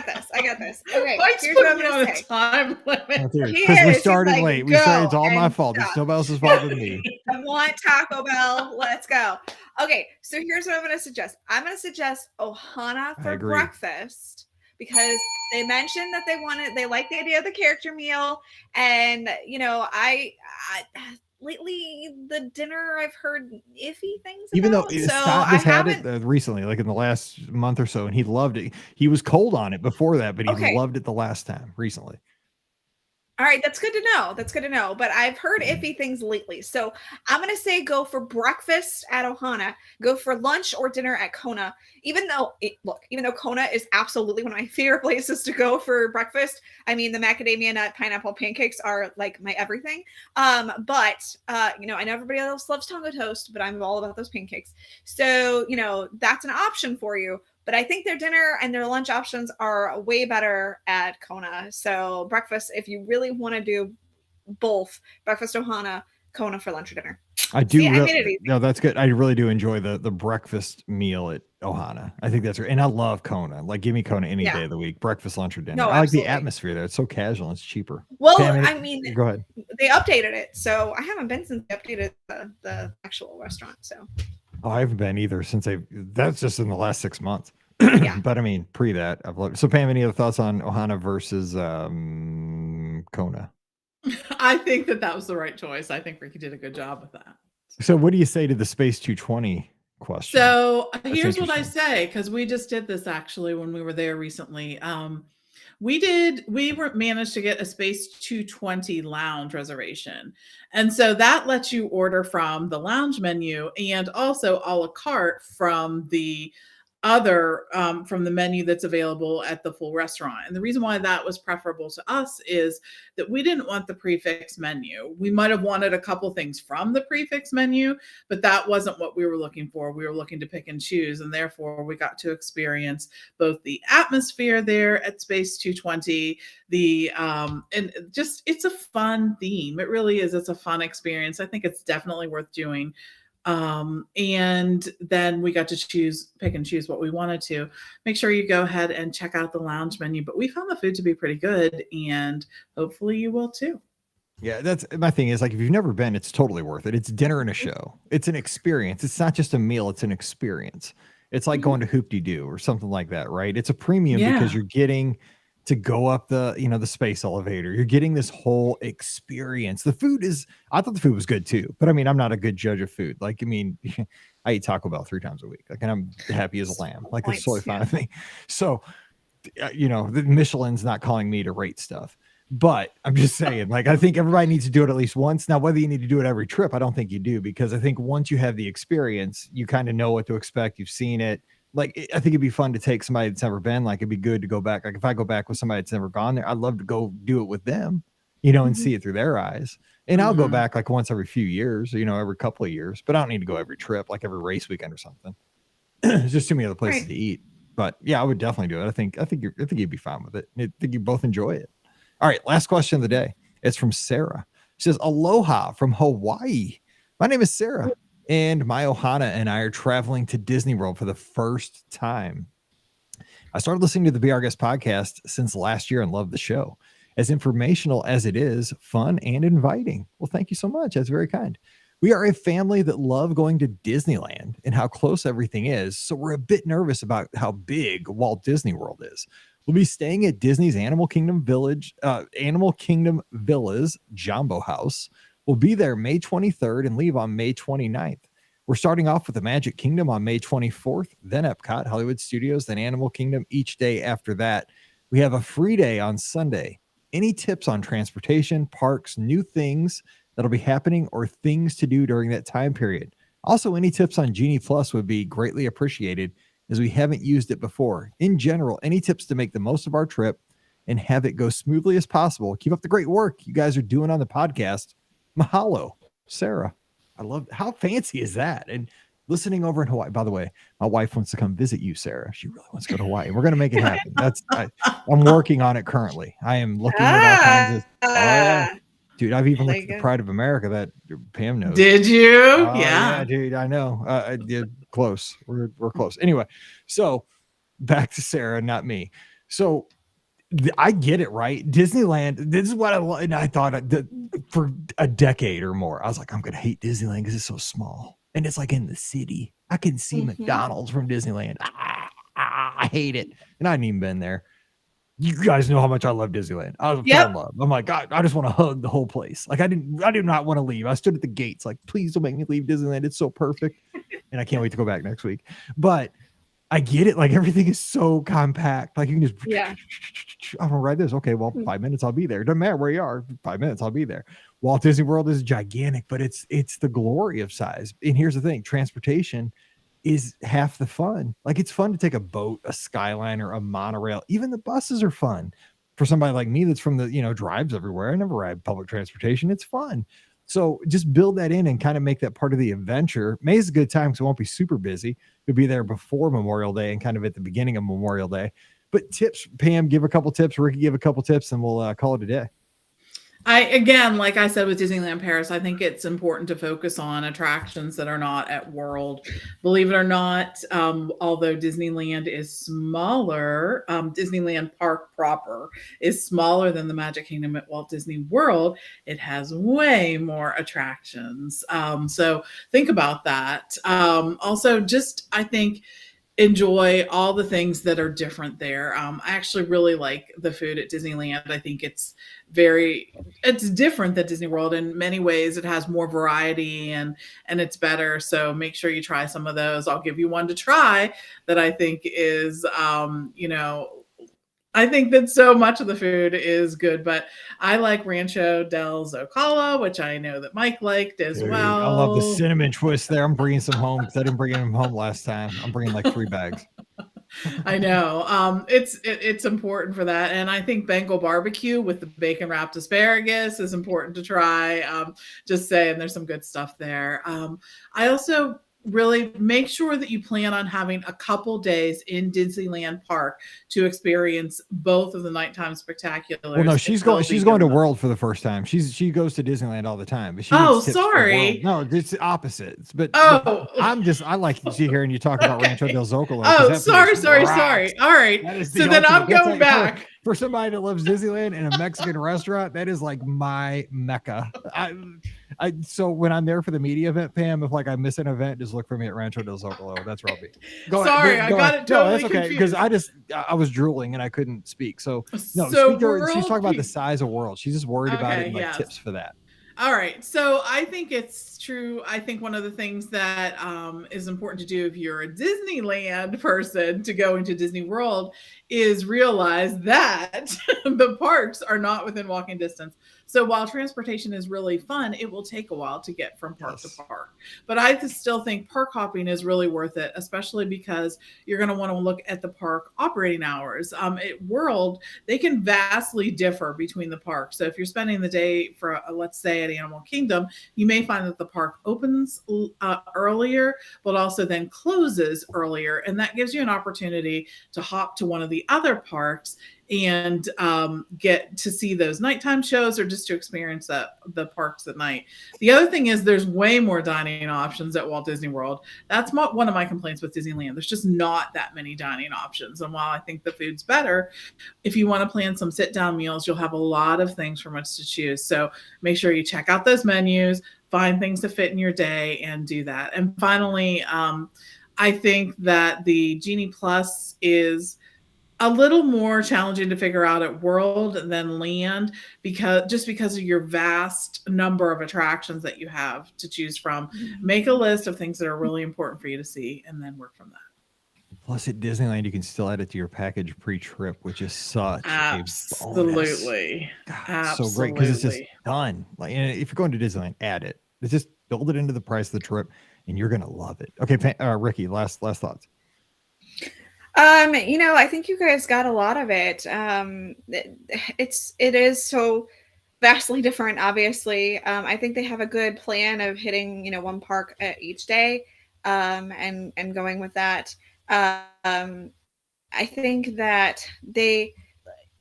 S2: this. Okay,
S3: Mike's
S2: here's what I'm
S3: putting
S2: going
S3: on
S2: to
S3: a
S2: say.
S3: time limit.
S1: Because we started
S2: like,
S1: late. It's all my fault. It's nobody else's fault but me.
S2: I want Taco Bell. Let's go. Okay, so here's what I'm going to suggest. I'm going to suggest Ohana for breakfast, because they mentioned that they like the idea of the character meal. And, I lately the dinner I've heard iffy things
S1: even
S2: about.
S1: Though Scott just had it recently, like in the last month or so, and he loved it. He was cold on it before that, but he loved it the last time recently.
S2: All right, that's good to know. But I've heard iffy things lately. So I'm going to say go for breakfast at Ohana, go for lunch or dinner at Kona. Even though Kona is absolutely one of my favorite places to go for breakfast. I mean, the macadamia nut pineapple pancakes are like my everything. But I know everybody else loves Tonga toast, but I'm all about those pancakes. So, that's an option for you. But I think their dinner and their lunch options are way better at Kona. So breakfast, if you really want to do both, breakfast Ohana, Kona for lunch or dinner.
S1: I do. No, that's good. I really do enjoy the breakfast meal at Ohana. I think that's right. And I love Kona. Like, give me Kona any day of the week, breakfast, lunch, or dinner.
S2: No,
S1: I like the atmosphere there. It's so casual. It's cheaper.
S2: Well,
S1: Pam, go ahead.
S2: They updated it. So I haven't been since they updated the actual restaurant. So.
S1: Oh, I haven't been either since that's just in the last 6 months.
S2: Yeah.
S1: But I mean, pre that I've loved. So Pam, any other thoughts on Ohana versus Kona?
S3: I think that was the right choice. I think Ricky did a good job with that. So
S1: what do you say to the Space 220 question?
S3: So here's what I say, because we just did this actually when we were there recently. We managed to get a Space 220 lounge reservation. And so that lets you order from the lounge menu and also a la carte from the from the menu that's available at the full restaurant. And the reason why that was preferable to us is that we didn't want the prefix menu. We might have wanted a couple things from the prefix menu, but that wasn't what we were looking for. We were looking to pick and choose, and therefore we got to experience both the atmosphere there at Space 220, and just, it's a fun theme. It really is. It's a fun experience. I think it's definitely worth doing. And then we got to pick and choose what we wanted to. Make sure you go ahead and check out the lounge menu, but we found the food to be pretty good, and hopefully you will too.
S1: Yeah, that's my thing is like if you've never been, it's totally worth it. It's dinner and a show. It's an experience. It's not just a meal, it's an experience. It's like going to Hoop-Dee-Doo or something like that, right? It's a premium because you're getting to go up the, the space elevator. You're getting this whole experience. The food is, I thought the food was good too, but I mean, I'm not a good judge of food. Like, I mean, I eat Taco Bell 3 times a week. Like, and I'm happy as a lamb. Like, it's totally fine with me. So, the Michelin's not calling me to rate stuff. But I'm just saying, like, I think everybody needs to do it at least once. Now, whether you need to do it every trip, I don't think you do, because I think once you have the experience, you kind of know what to expect. You've seen it. Like, I think it'd be fun to take somebody that's never been. Like, it'd be good to go back. Like, if I go back with somebody that's never gone there, I'd love to go do it with them, and see it through their eyes. And I'll go back like once every few years, every couple of years. But I don't need to go every trip, like every race weekend or something. There's just too many other places to eat. But yeah, I would definitely do it. I think you'd be fine with it. I think you both enjoy it. All right, last question of the day. It's from Sarah. She says, aloha from Hawaii. My name is Sarah, and my Ohana and I are traveling to Disney World for the first time. I started listening to the Be Our Guest podcast since last year and love the show. As informational as it is, fun and inviting. Well, thank you so much. That's very kind. We are a family that love going to Disneyland and how close everything is, so we're a bit nervous about how big Walt Disney World is. We'll be staying at Disney's Animal Kingdom Villa's Jambo House. We'll be there May 23rd and leave on May 29th. We're starting off with the Magic Kingdom on May 24th, then Epcot, Hollywood Studios, then Animal Kingdom each day after that. We have a free day on Sunday. Any tips on transportation, parks, new things that'll be happening, or things to do during that time period? Also, any tips on Genie Plus would be greatly appreciated, as we haven't used it before. In general, any tips to make the most of our trip and have it go smoothly as possible. Keep up the great work you guys are doing on the podcast. Mahalo, Sarah. I love, how fancy is that? And listening over in Hawaii, by the way, my wife wants to come visit you, Sarah. She really wants to go to Hawaii. We're going to make it happen. I'm working on it currently. I am looking at all kinds of, dude, I've even looked at the Pride of America that Pam knows.
S3: Did you?
S1: Yeah, dude, I know. I did close. We're close. Anyway, so back to Sarah, not me. So I get it, right? Disneyland, this is what I love. And I thought for a decade or more, I was like, I'm going to hate Disneyland because it's so small. And it's like in the city. I can see McDonald's from Disneyland. I hate it. And I hadn't even been there. You guys know how much I love Disneyland. I was in love. I'm like, God, I just want to hug the whole place. Like I did not want to leave. I stood at the gates like, please don't make me leave Disneyland. It's so perfect. And I can't wait to go back next week. But I get it. Like everything is so compact. Like you can just, I'm gonna ride this. Okay, well, 5 minutes, I'll be there. Doesn't matter where you are. 5 minutes, I'll be there. Walt Disney World is gigantic, but it's the glory of size. And here's the thing: transportation is half the fun. Like it's fun to take a boat, a Skyliner, a monorail. Even the buses are fun for somebody like me that's from the, drives everywhere. I never ride public transportation. It's fun. So just build that in and kind of make that part of the adventure. May is a good time because it won't be super busy. You'll be there before Memorial Day and kind of at the beginning of Memorial Day. But tips, Pam, give a couple tips. Ricky, give a couple tips, and we'll call it a day.
S3: Again, like I said with Disneyland Paris, I think it's important to focus on attractions that are not at World. Believe it or not, although Disneyland is smaller, Disneyland Park proper is smaller than the Magic Kingdom at Walt Disney World. It has way more attractions. So think about that. Also, just I think enjoy all the things that are different there. I actually really like the food at Disneyland. I think it's different than Disney World in many ways. It has more variety and it's better. So make sure you try some of those. I'll give you one to try that I think is, I think that so much of the food is good, but I like Rancho del Zocalo, which I know that Mike liked as well.
S1: I love the cinnamon twist there. I'm bringing some home because I didn't bring them home last time. I'm bringing like 3 bags.
S3: I know. It's important for that. And I think Bengal barbecue with the bacon wrapped asparagus is important to try. Just saying there's some good stuff there. I also really make sure that you plan on having a couple days in Disneyland Park to experience both of the nighttime spectaculars.
S1: Well, no, she's going to World for the first time. She goes to Disneyland all the time. But
S3: sorry.
S1: No, it's the opposite. But I like to see hearing you talk about Rancho del Zocalo.
S3: Sorry. All right. So then I'm going back.
S1: For somebody that loves Disneyland and a Mexican restaurant, that is like my mecca. So when I'm there for the media event, Pam, if like I miss an event, just look for me at Rancho del Zocalo. That's where I'll be.
S3: Sorry, I got it totally
S1: that's okay because
S3: confused.
S1: I was drooling and I couldn't speak. So no,
S3: So
S1: speak to her. She's talking about the size of world. She's just worried about it and like tips for that.
S3: All right. So I think it's true. I think one of the things that is important to do if you're a Disneyland person to go into Disney World is realize that the parks are not within walking distance. So while transportation is really fun, it will take a while to get from park to park. But I still think park hopping is really worth it, especially because you're going to want to look at the park operating hours. At World, they can vastly differ between the parks. So if you're spending the day for, let's say, at Animal Kingdom, you may find that the park opens earlier, but also then closes earlier. And that gives you an opportunity to hop to one of the other parks and get to see those nighttime shows or just to experience the parks at night. The other thing is there's way more dining options at Walt Disney World. That's one of my complaints with Disneyland. There's just not that many dining options. And while I think the food's better, if you want to plan some sit-down meals, you'll have a lot of things from which to choose. So make sure you check out those menus, find things to fit in your day, and do that. And finally, I think that the Genie Plus is a little more challenging to figure out at World than Land because of your vast number of attractions that you have to choose from. Make a list of things that are really important for you to see and then work from that.
S1: Plus at Disneyland, you can still add it to your package pre-trip, which is such
S3: absolutely
S1: a bonus. So great because it's just done. Like if you're going to Disneyland, add it. Just build it into the price of the trip and you're gonna love it. Okay, Ricky, last thoughts.
S2: I think you guys got a lot of it. It is so vastly different, obviously. I think they have a good plan of hitting, one park each day, and going with that. I think that they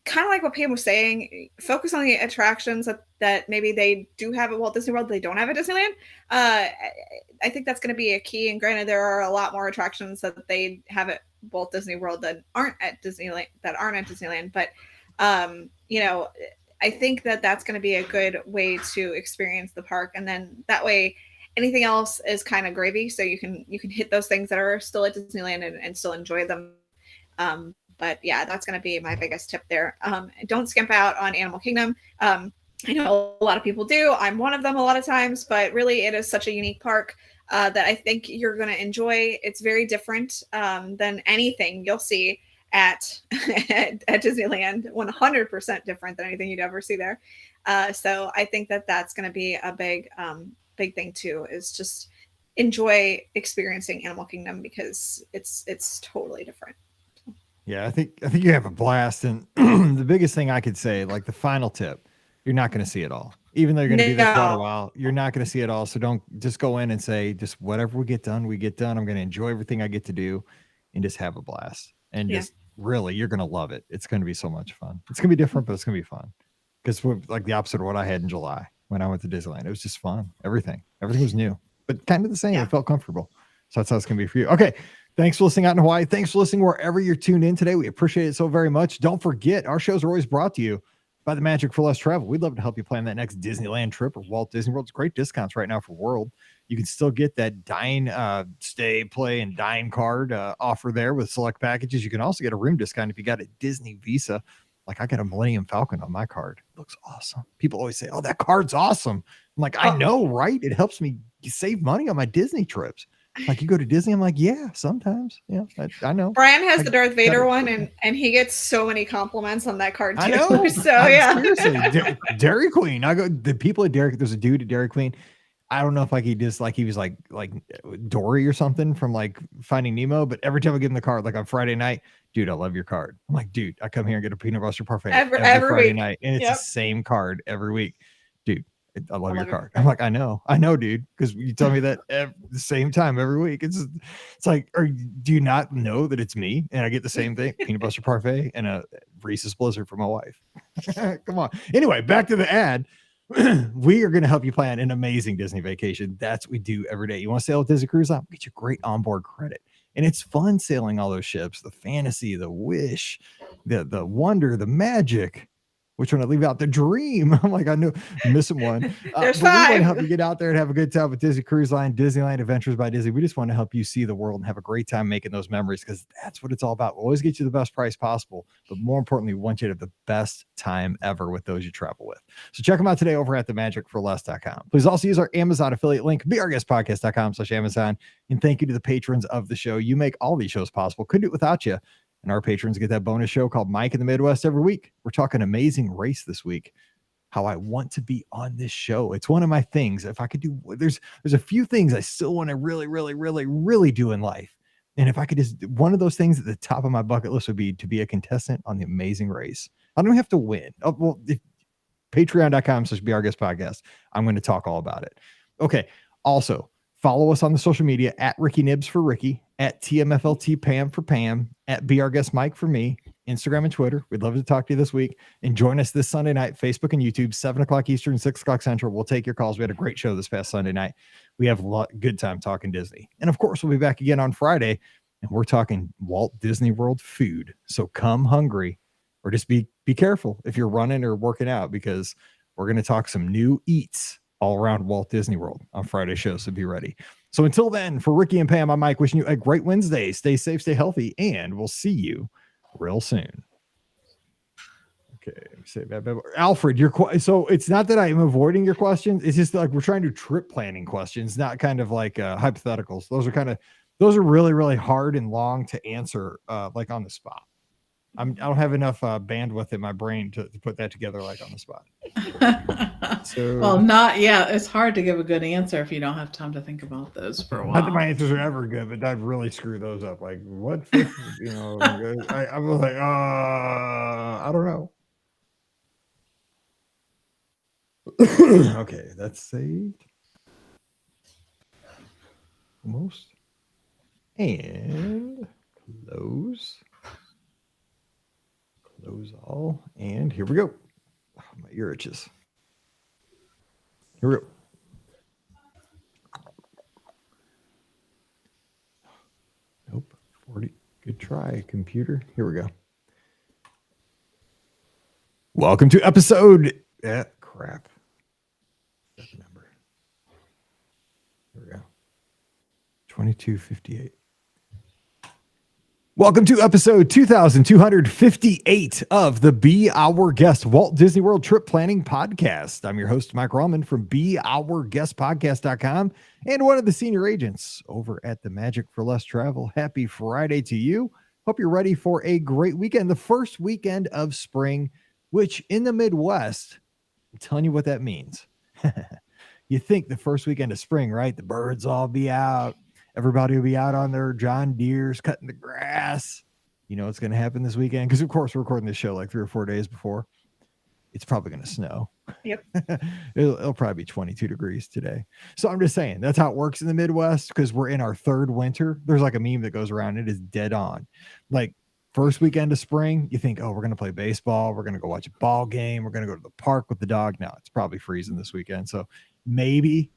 S2: kind of like what Pam was saying, focus on the attractions that maybe they do have at Walt Disney World, they don't have at Disneyland. I think that's going to be a key. And granted, there are a lot more attractions that they have at Walt Disney World that aren't at Disneyland. But I think that that's going to be a good way to experience the park, and then that way, anything else is kind of gravy. So you can hit those things that are still at Disneyland and still enjoy them. But yeah, that's going to be my biggest tip there. Don't skimp out on Animal Kingdom. I know a lot of people do. I'm one of them a lot of times, but really it is such a unique park that I think you're going to enjoy. It's very different than anything you'll see at Disneyland, 100% different than anything you'd ever see there. So I think that that's going to be a big thing too, is just enjoy experiencing Animal Kingdom because it's totally different.
S1: Yeah, I think you have a blast. And the biggest thing I could say, like the final tip, you're not going to see it all. Even though you're going to be there for quite a while, you're not going to see it all. So don't just go in and say, just whatever we get done, we get done. I'm going to enjoy everything I get to do and just have a blast. And just really, you're going to love it. It's going to be so much fun. It's going to be different, but it's going to be fun. Because we're like the opposite of what I had in July when I went to Disneyland. It was just fun. Everything was new, but kind of the same. Yeah. It felt comfortable. So that's how it's going to be for you. Okay. Thanks for listening out in Hawaii. Thanks for listening wherever you're tuned in today. We appreciate it so very much. Don't forget, our shows are always brought to you by the Magic for Less Travel. We'd love to help you plan that next Disneyland trip or Walt Disney World. It's great discounts right now for World. You can still get that dine, stay, play, and dine card offer there with select packages. You can also get a room discount if you got a Disney Visa. Like I got a Millennium Falcon on my card. It looks awesome. People always say, oh, that card's awesome. I'm like, I know, right? It helps me save money on my Disney trips. Like you go to Disney, I'm like, yeah, sometimes. Yeah, I know.
S2: Brian has the Darth Vader one, and he gets so many compliments on that card too.
S1: I know.
S2: So yeah.
S1: Seriously, Dairy Queen. The people at Dairy. There's a dude at Dairy Queen. I don't know if he was like Dory or something from like Finding Nemo, but every time I give him the card, like on Friday night, dude, I love your card. I'm like, dude, I come here and get a peanut butter parfait every Friday night, and it's the same card every week, dude. I love your card. I'm like, I know, dude, because you tell me that at the same time every week. It's like, or do you not know that it's me and I get the same thing, peanut butter parfait and a Reese's Blizzard for my wife? Come on. Anyway, back to the ad. We are going to help you plan an amazing Disney vacation. That's what we do every day. You want to sail with Disney Cruise Line? Get you great onboard credit. And it's fun sailing all those ships, the Fantasy, the Wish, the wonder, the magic. Which one I leave out? The dream. I'm like, I knew I'm missing one.
S2: There's
S1: but we want
S2: 5.
S1: to help you get out there and have a good time with Disney Cruise Line, Disneyland Adventures by Disney. We just want to help you see the world and have a great time making those memories, because that's what it's all about. We'll always get you the best price possible, but more importantly, we want you to have the best time ever with those you travel with. So check them out today over at themagicforless.com. Please also use our Amazon affiliate link, beourguestpodcast.com/Amazon. And thank you to the patrons of the show. You make all these shows possible. Couldn't do it without you. And our patrons get that bonus show called Mike in the Midwest every week. We're talking amazing race this week. How I want to be on this show. It's one of my things. If I could do, there's a few things I still want to really do in life. And if I could just, one of those things at the top of my bucket list would be to be a contestant on the Amazing Race. I don't have to win. Oh, well, patreon.com/beourguestpodcast. I'm going to talk all about it. Okay. Also, follow us on the social media at Ricky Nibs for Ricky, at TMFLT Pam for Pam, at Be Our Guest Mike for me, Instagram and Twitter. We'd love to talk to you this week. And join us this Sunday night, Facebook and YouTube, 7 o'clock Eastern, 6 o'clock Central. We'll take your calls. We had a great show this past Sunday night. We have a good time talking Disney. And of course, we'll be back again on Friday, and we're talking Walt Disney World food. So come hungry, or just be careful if you're running or working out, because we're going to talk some new eats all around Walt Disney World on Friday show. So be ready. So until then, for Ricky and Pam, I'm Mike, wishing you a great Wednesday. Stay safe, stay healthy, and we'll see you real soon. Okay. Say that. Alfred, so it's not that I'm avoiding your questions. It's just like we're trying to trip planning questions, not kind of like hypotheticals. Those are really, really hard and long to answer like on the spot. I don't have enough bandwidth in my brain to put that together like on the spot. So,
S3: well, it's hard to give a good answer if you don't have time to think about those for a while.
S1: Not that my answers are ever good, but I've really screwed those up. Like what? I was like, I don't know. Okay, that's saved. Almost. And close. Close all. And here we go. Oh, my ear itches. Here we go. Nope. 40. Good try, computer. Here we go. Welcome to episode. Crap. Number. Here we go. 2258. Welcome to episode 2258 of the Be Our Guest Walt Disney World Trip Planning Podcast. I'm your host, Mike Rallman from BeOurGuestPodcast.com and one of the senior agents over at the Magic for Less Travel. Happy Friday to you. Hope you're ready for a great weekend, the first weekend of spring, which in the Midwest, I'm telling you what that means. You think the first weekend of spring, right? The birds all be out. Everybody will be out on their John Deeres cutting the grass. You know what's going to happen this weekend? Because, of course, we're recording this show like 3 or 4 days before. It's probably going to snow.
S2: Yep.
S1: It'll probably be 22 degrees today. So I'm just saying that's how it works in the Midwest, because we're in our third winter. There's like a meme that goes around. It is dead on. Like first weekend of spring, you think, oh, we're going to play baseball. We're going to go watch a ball game. We're going to go to the park with the dog. No, it's probably freezing this weekend. So maybe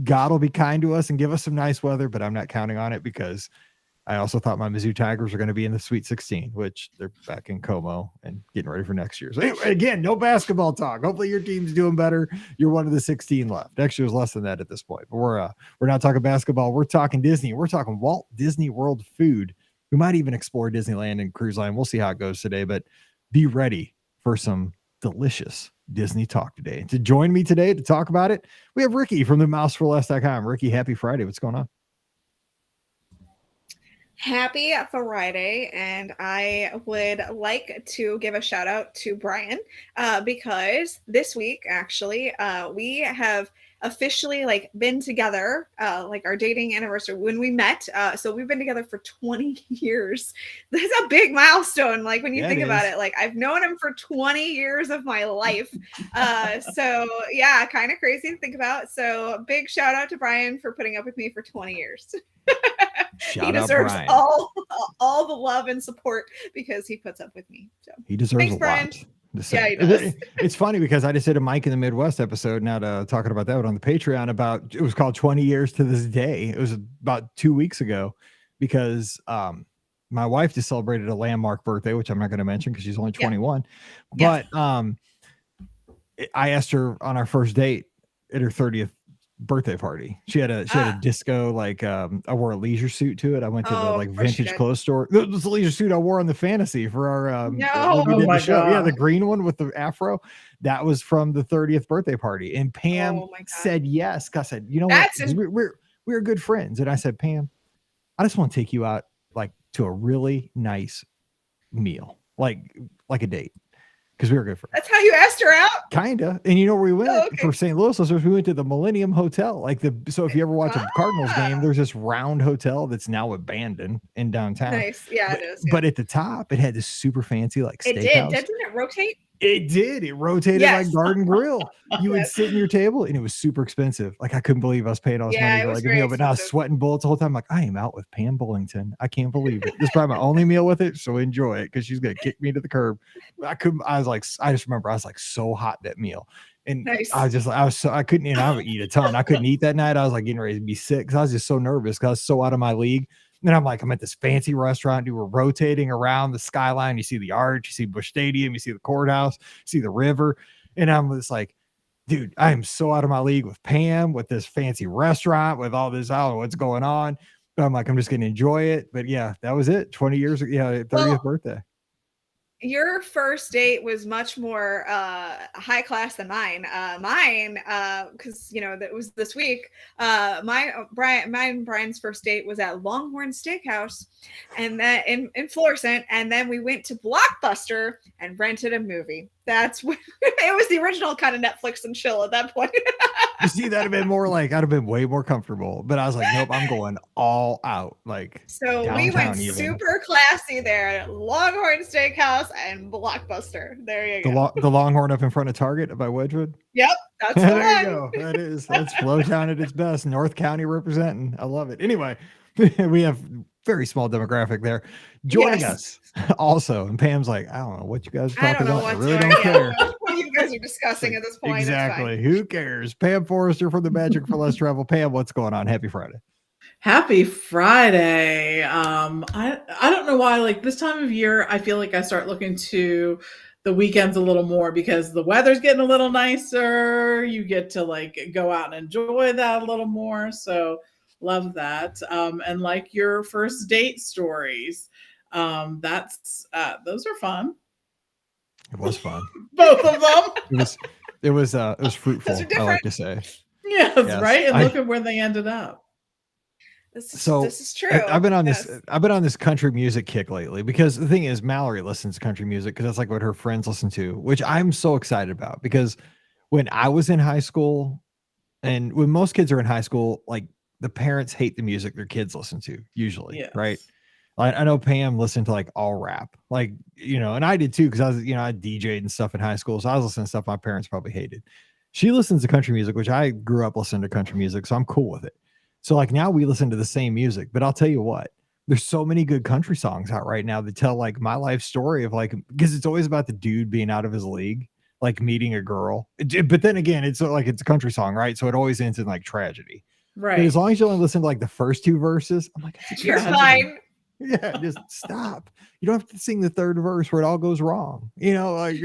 S1: God will be kind to us and give us some nice weather, but I'm not counting on it, because I also thought my Mizzou Tigers are going to be in the Sweet 16, which they're back in Como and getting ready for next year. So anyway, again, no basketball talk. Hopefully your team's doing better. You're one of the 16 left. Actually, there's less than that at this point, but we're not talking basketball. We're talking Disney. We're talking Walt Disney World food. We might even explore Disneyland and Cruise Line. We'll see how it goes today, but be ready for some delicious Disney talk today. And to join me today to talk about it, we have Ricky from the mouseforless.com. Ricky, happy Friday. What's going on?
S2: Happy Friday. And I would like to give a shout out to Brian because this week, actually, we have officially been together, our dating anniversary when we met. So we've been together for 20 years. That's a big milestone. When you think about it, I've known him for 20 years of my life. So yeah, kind of crazy to think about. So big shout out to Brian for putting up with me for 20 years. He deserves all the love and support because he puts up with me. So
S1: he deserves a lot.
S2: Yeah, he does.
S1: It's funny because I just did a Mike in the Midwest episode now talking about that on the Patreon about, it was called 20 years to this day. It was about 2 weeks ago because my wife just celebrated a landmark birthday, which I'm not going to mention because she's only 21. Yeah. But I asked her on our first date at her 30th birthday party. She had a disco, like I wore a leisure suit to it. I went to the like vintage clothes store. It was the leisure suit I wore on the fantasy for our when we did the show. God. Yeah, the green one with the afro. That was from the 30th birthday party. And Pam said yes. I said, you know what? We're good friends. And I said, Pam, I just want to take you out like to a really nice meal, like a date. Because we were good friends.
S2: That's how you asked her out?
S1: Kinda. And you know where we went for St. Louis listeners? We went to the Millennium Hotel. So if you ever watch a Cardinals game, there's this round hotel that's now abandoned in downtown.
S2: Nice. Yeah, it is. Yeah.
S1: But at the top, it had this super fancy like steakhouse.
S2: It did. Didn't it rotate?
S1: It did. It rotated like Garden Grill. You would sit in your table and it was super expensive. Like I couldn't believe I was paying all this money for like a meal, but now I was sweating bullets the whole time. I'm like, I am out with Pam Bullington. I can't believe it. This is probably my only meal with it. So enjoy it because she's gonna kick me to the curb. I just remember I was like so hot that meal. And I couldn't, and I would eat a ton. I couldn't eat that night. I was like getting ready to be sick because I was just so nervous because I was so out of my league. And I'm at this fancy restaurant. You were rotating around the skyline. You see the arch, you see Busch Stadium, you see the courthouse, you see the river. And I'm just like, dude, I am so out of my league with Pam, with this fancy restaurant, with all this, I don't know what's going on. But I'm like, I'm just going to enjoy it. But yeah, that was it. 20 years ago. Yeah, 30th birthday.
S2: Your first date was much more high class than mine. Mine, because that was this week. Brian's first date was at Longhorn Steakhouse, and then in Florissant, and then we went to Blockbuster and rented a movie. That's when it was the original kind of Netflix and chill at that point.
S1: You see, that'd have been more like I'd have been way more comfortable. But I was like, nope, I'm going all out. Like
S2: so we went super classy there. Longhorn Steakhouse and Blockbuster. There you go.
S1: The Longhorn up in front of Target by Wedgwood.
S2: Yep, that's the
S1: there you go. That's Flowtown at its best. North County representing. I love it. Anyway, we have very small demographic there. Joining us also, and Pam's like, I don't know what you guys are talking about. I really don't care.
S2: What you guys are discussing at this point.
S1: Exactly. Who cares? Pam Forrester from the Magic for Less Travel. Pam, what's going on? Happy Friday.
S3: Happy Friday. I don't know why, like this time of year, I feel like I start looking to the weekends a little more because the weather's getting a little nicer. You get to like go out and enjoy that a little more. So love that. And like your first date stories, those are fun.
S1: It was fun.
S3: Both of them.
S1: It was fruitful. I like to say.
S3: Yes, right. And look at where they ended up.
S2: This is true.
S1: I've been on this country music kick lately because the thing is Mallory listens to country music because that's like what her friends listen to, which I'm so excited about because when I was in high school and when most kids are in high school, like the parents hate the music their kids listen to usually. Yes. Right. I know Pam listened to like all rap, like, and I did too. Cause I was, I DJ'd and stuff in high school. So I was listening to stuff my parents probably hated. She listens to country music, which I grew up listening to country music. So I'm cool with it. So like now we listen to the same music, but I'll tell you what, there's so many good country songs out right now that tell like my life story of like, because it's always about the dude being out of his league, like meeting a girl. But then again, it's like, it's a country song, right? So it always ends in like tragedy. Right. But as long as you only listen to like the first two verses, I'm like,
S2: you're fine.
S1: Yeah, just stop. You don't have to sing the third verse where it all goes wrong. Like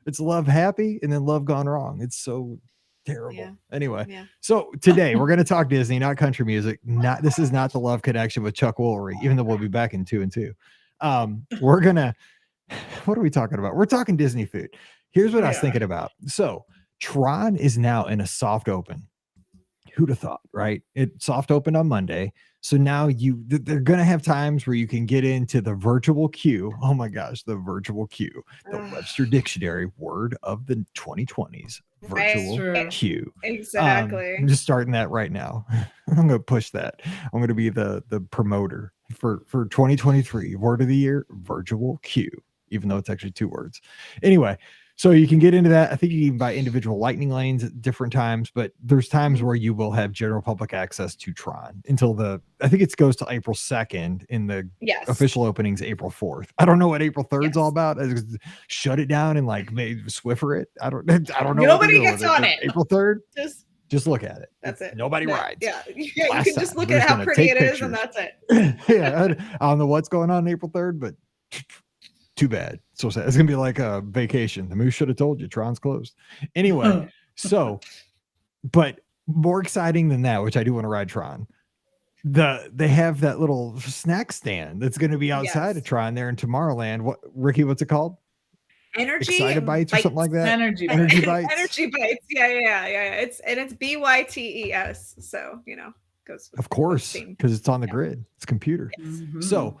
S1: it's love happy and then love gone wrong. It's so terrible. Yeah. Anyway, so today we're going to talk Disney, not country music. This is not the Love Connection with Chuck Woolery, even though we'll be back in 2 and 2. We're gonna. What are we talking about? We're talking Disney food. Here's what I was thinking about. So Tron is now in a soft open. Who'd have thought, right? It soft opened on Monday. So now they're going to have times where you can get into the virtual queue. Oh my gosh, the virtual queue, the Webster Dictionary word of the 2020s, virtual queue.
S2: Exactly.
S1: I'm just starting that right now. I'm going to push that. I'm going to be the promoter for 2023 word of the year, virtual queue, even though it's actually 2 words. Anyway, so you can get into that. I think you can even buy individual lightning lanes at different times, but there's times where you will have general public access to Tron until I think it goes to April 2nd in the official openings, April 4th. I don't know what April 3rd is all about. I just shut it down and like maybe Swiffer it. I don't know.
S2: Nobody gets on it.
S1: April 3rd. Just look at it.
S2: That's it.
S1: Nobody rides.
S2: Yeah. You
S1: Last
S2: can just
S1: time,
S2: look
S1: we're
S2: at
S1: just
S2: how
S1: gonna
S2: pretty
S1: take
S2: it is, and
S1: pictures.
S2: that's it.
S1: Yeah, I don't know what's going on April 3rd, but too bad. So sad. It's gonna be like a vacation. The moose should have told you Tron's closed. Anyway, so, but more exciting than that, which I do want to ride Tron. They have that little snack stand that's going to be outside of Tron there in Tomorrowland. What, Ricky? What's it called?
S2: Energy
S1: Excited Bites or something like that.
S3: Energy
S1: Bites.
S2: Energy Bites. Yeah. It's BYTES. So goes.
S1: Of course, because it's on the grid. It's computer.
S3: Mm-hmm.
S1: So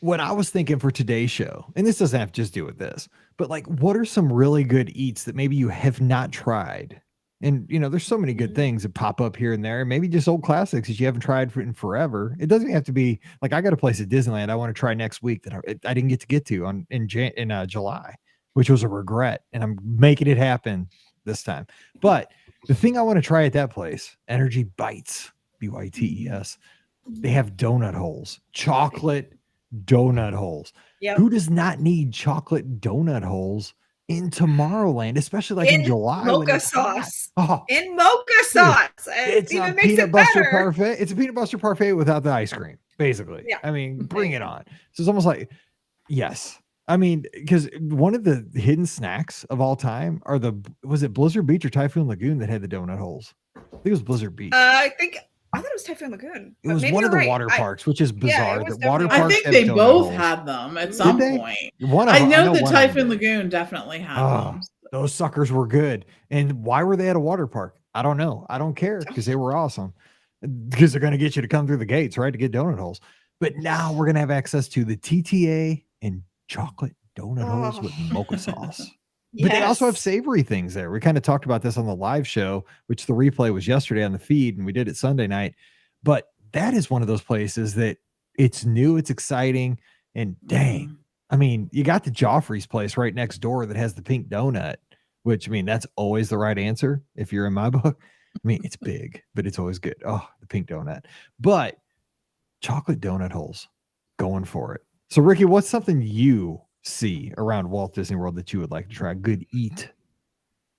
S1: what I was thinking for today's show, and this doesn't have to just do with this, but like, what are some really good eats that maybe you have not tried? And there's so many good things that pop up here and there. Maybe just old classics that you haven't tried in forever. It doesn't have to be like, I got a place at Disneyland I want to try next week that I didn't get to in July, which was a regret. And I'm making it happen this time. But the thing I want to try at that place, Energy Bites, BYTES, they have donut holes, chocolate donut holes.
S2: Yep.
S1: Who does not need chocolate donut holes in Tomorrowland, especially like in July?
S2: Mocha sauce.
S1: Oh,
S2: in mocha sauce.
S1: It's a peanut butter parfait. It's a peanut butter parfait without the ice cream, basically.
S2: Yeah.
S1: I mean, bring it on. So it's almost like, yes. I mean, because one of the hidden snacks of all time was it Blizzard Beach or Typhoon Lagoon that had the donut holes? I think it was Blizzard Beach.
S2: I thought it was Typhoon Lagoon.
S1: It was one of the water parks, which is bizarre.
S2: Yeah,
S1: the water parks.
S3: I think they both had them at some point.
S1: I
S3: know the Typhoon Lagoon definitely had them.
S1: Those suckers were good. And why were they at a water park? I don't know. I don't care because they were awesome. Because they're going to get you to come through the gates, right, to get donut holes. But now we're going to have access to the TTA and chocolate donut holes with mocha sauce. But they also have savory things there. We kind of talked about this on the live show, which the replay was yesterday on the feed, and we did it Sunday night. But that is one of those places that it's new, it's exciting, and dang, I mean, you got the Joffrey's place right next door that has the pink donut, which, I mean, that's always the right answer if you're in my book. I mean, it's big, but it's always good. Oh, the pink donut. But chocolate donut holes, going for it. So, Ricky, what's something you see around Walt Disney World that you would like to try? Good eat.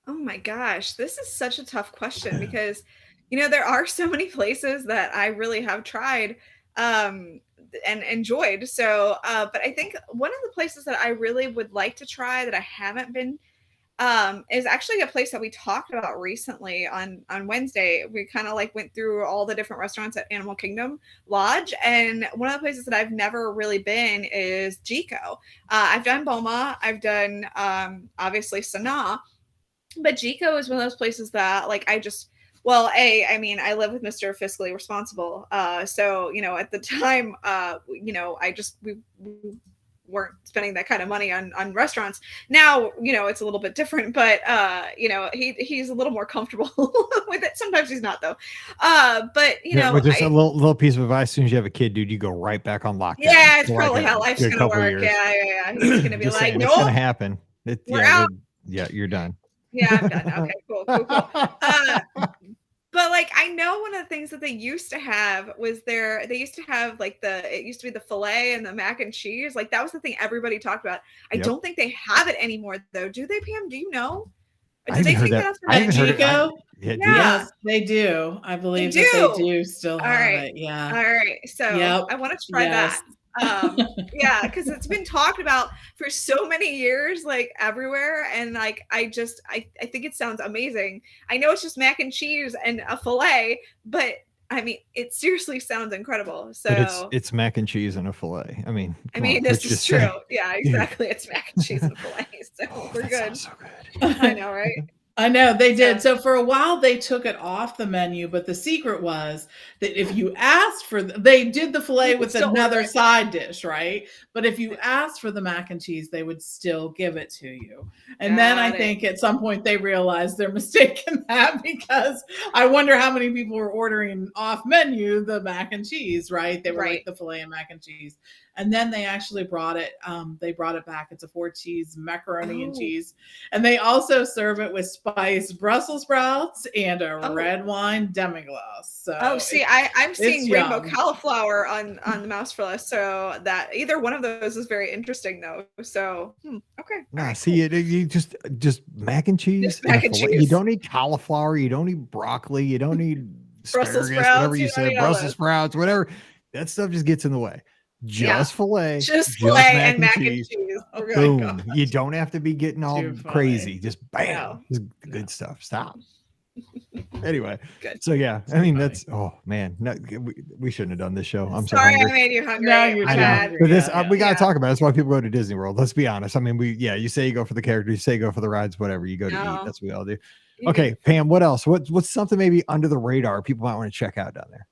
S2: Oh my gosh, this is such a tough question because there are so many places that I really have tried and enjoyed. So but I think one of the places that I really would like to try that I haven't been is actually a place that we talked about recently on Wednesday. We kind of like went through all the different restaurants at Animal Kingdom Lodge, and one of the places that I've never really been is Jiko. I've done Boma, I've done obviously Sanaa, but Jiko is one of those places that like I mean, I live with Mr. Fiscally Responsible. So, at the time, we weren't spending that kind of money on restaurants. Now, it's a little bit different, but, he's a little more comfortable with it. Sometimes he's not though. But,
S1: just a little piece of advice. As soon as you have a kid, dude, you go right back on lockdown.
S2: Yeah, it's probably how life's going to work. Yeah. He's going to be like,
S1: no, it's going to happen.
S2: We're out.
S1: You're done.
S2: Yeah, I'm done. Okay, cool. But like, I know one of the things that they used to have was they used to have like it used to be the filet and the mac and cheese. Like that was the thing everybody talked about. I don't think they have it anymore though. Do they, Pam? Do you know?
S1: Do they think that's at
S3: Jiko?
S2: Yeah.
S3: Yes, they do. I believe that they do still have it. Yeah.
S2: All right. So I want to try that. Because it's been talked about for so many years, like everywhere, and like I think it sounds amazing. I know it's just mac and cheese and a fillet, but I mean it seriously sounds incredible. So
S1: but it's mac and cheese and a fillet. I mean
S2: this is true. Yeah, exactly. It's mac and cheese and a fillet. So we're good.
S1: So good.
S2: I know, right?
S3: I know they did. So for a while they took it off the menu, but the secret was that if you asked for, they did the filet with another side dish, right? But if you asked for the mac and cheese, they would still give it to you. And then I think at some point they realized their mistake in that, because I wonder how many people were ordering off menu the mac and cheese, right? They were like the filet and mac and cheese. And then they actually brought it back. It's a 4-cheese macaroni and cheese. And they also serve it with spiced Brussels sprouts and a red wine demi-glace. So
S2: see, I'm seeing rainbow cauliflower on the mouse for us. So that either one of those is very interesting though. So okay.
S1: Nah, see it. You just mac and cheese.
S2: Mac and cheese.
S1: You don't need cauliflower. You don't need broccoli. You don't need
S2: Brussels
S1: asparagus,
S2: sprouts.
S1: whatever you said, Brussels sprouts, whatever. That stuff just gets in the way. Just filet.
S2: Just filet and mac and cheese.
S1: Boom. You don't have to be getting all crazy. Just bam. Just good stuff. Stop. Anyway,
S2: good.
S1: So yeah, I mean that's man, no, we shouldn't have done this show. I'm
S2: sorry
S1: so hungry.
S2: I made you hungry.
S3: No, you're hungry.
S1: But this we gotta talk about it. That's why people go to Disney World. Let's be honest. I mean, you say you go for the characters, you say you go for the rides, whatever. You go to eat. That's what we all do. Okay, Pam, what else? What's something maybe under the radar people might want to check out down there?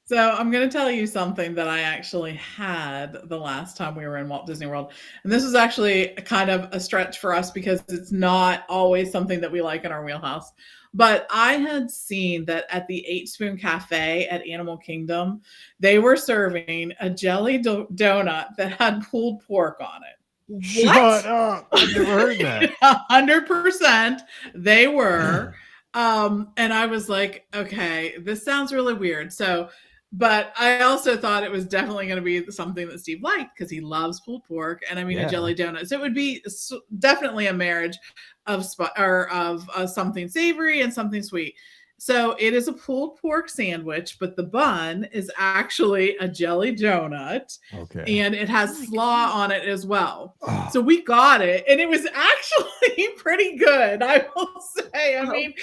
S3: So I'm going to tell you something that I actually had the last time we were in Walt Disney World. And this is actually kind of a stretch for us because it's not always something that we like in our wheelhouse. But I had seen that at the 8 Spoon Cafe at Animal Kingdom, they were serving a jelly donut that had pulled pork on it.
S1: Shut up. I've never heard that.
S3: 100% they were. And I was like, okay, this sounds really weird. But I also thought it was definitely going to be something that Steve liked because he loves pulled pork and a jelly donut. So it would be definitely a marriage of something savory and something sweet. So it is a pulled pork sandwich, but the bun is actually a jelly donut. Okay. And it has slaw on it as well. Oh. So we got it and it was actually pretty good, I will say. I mean,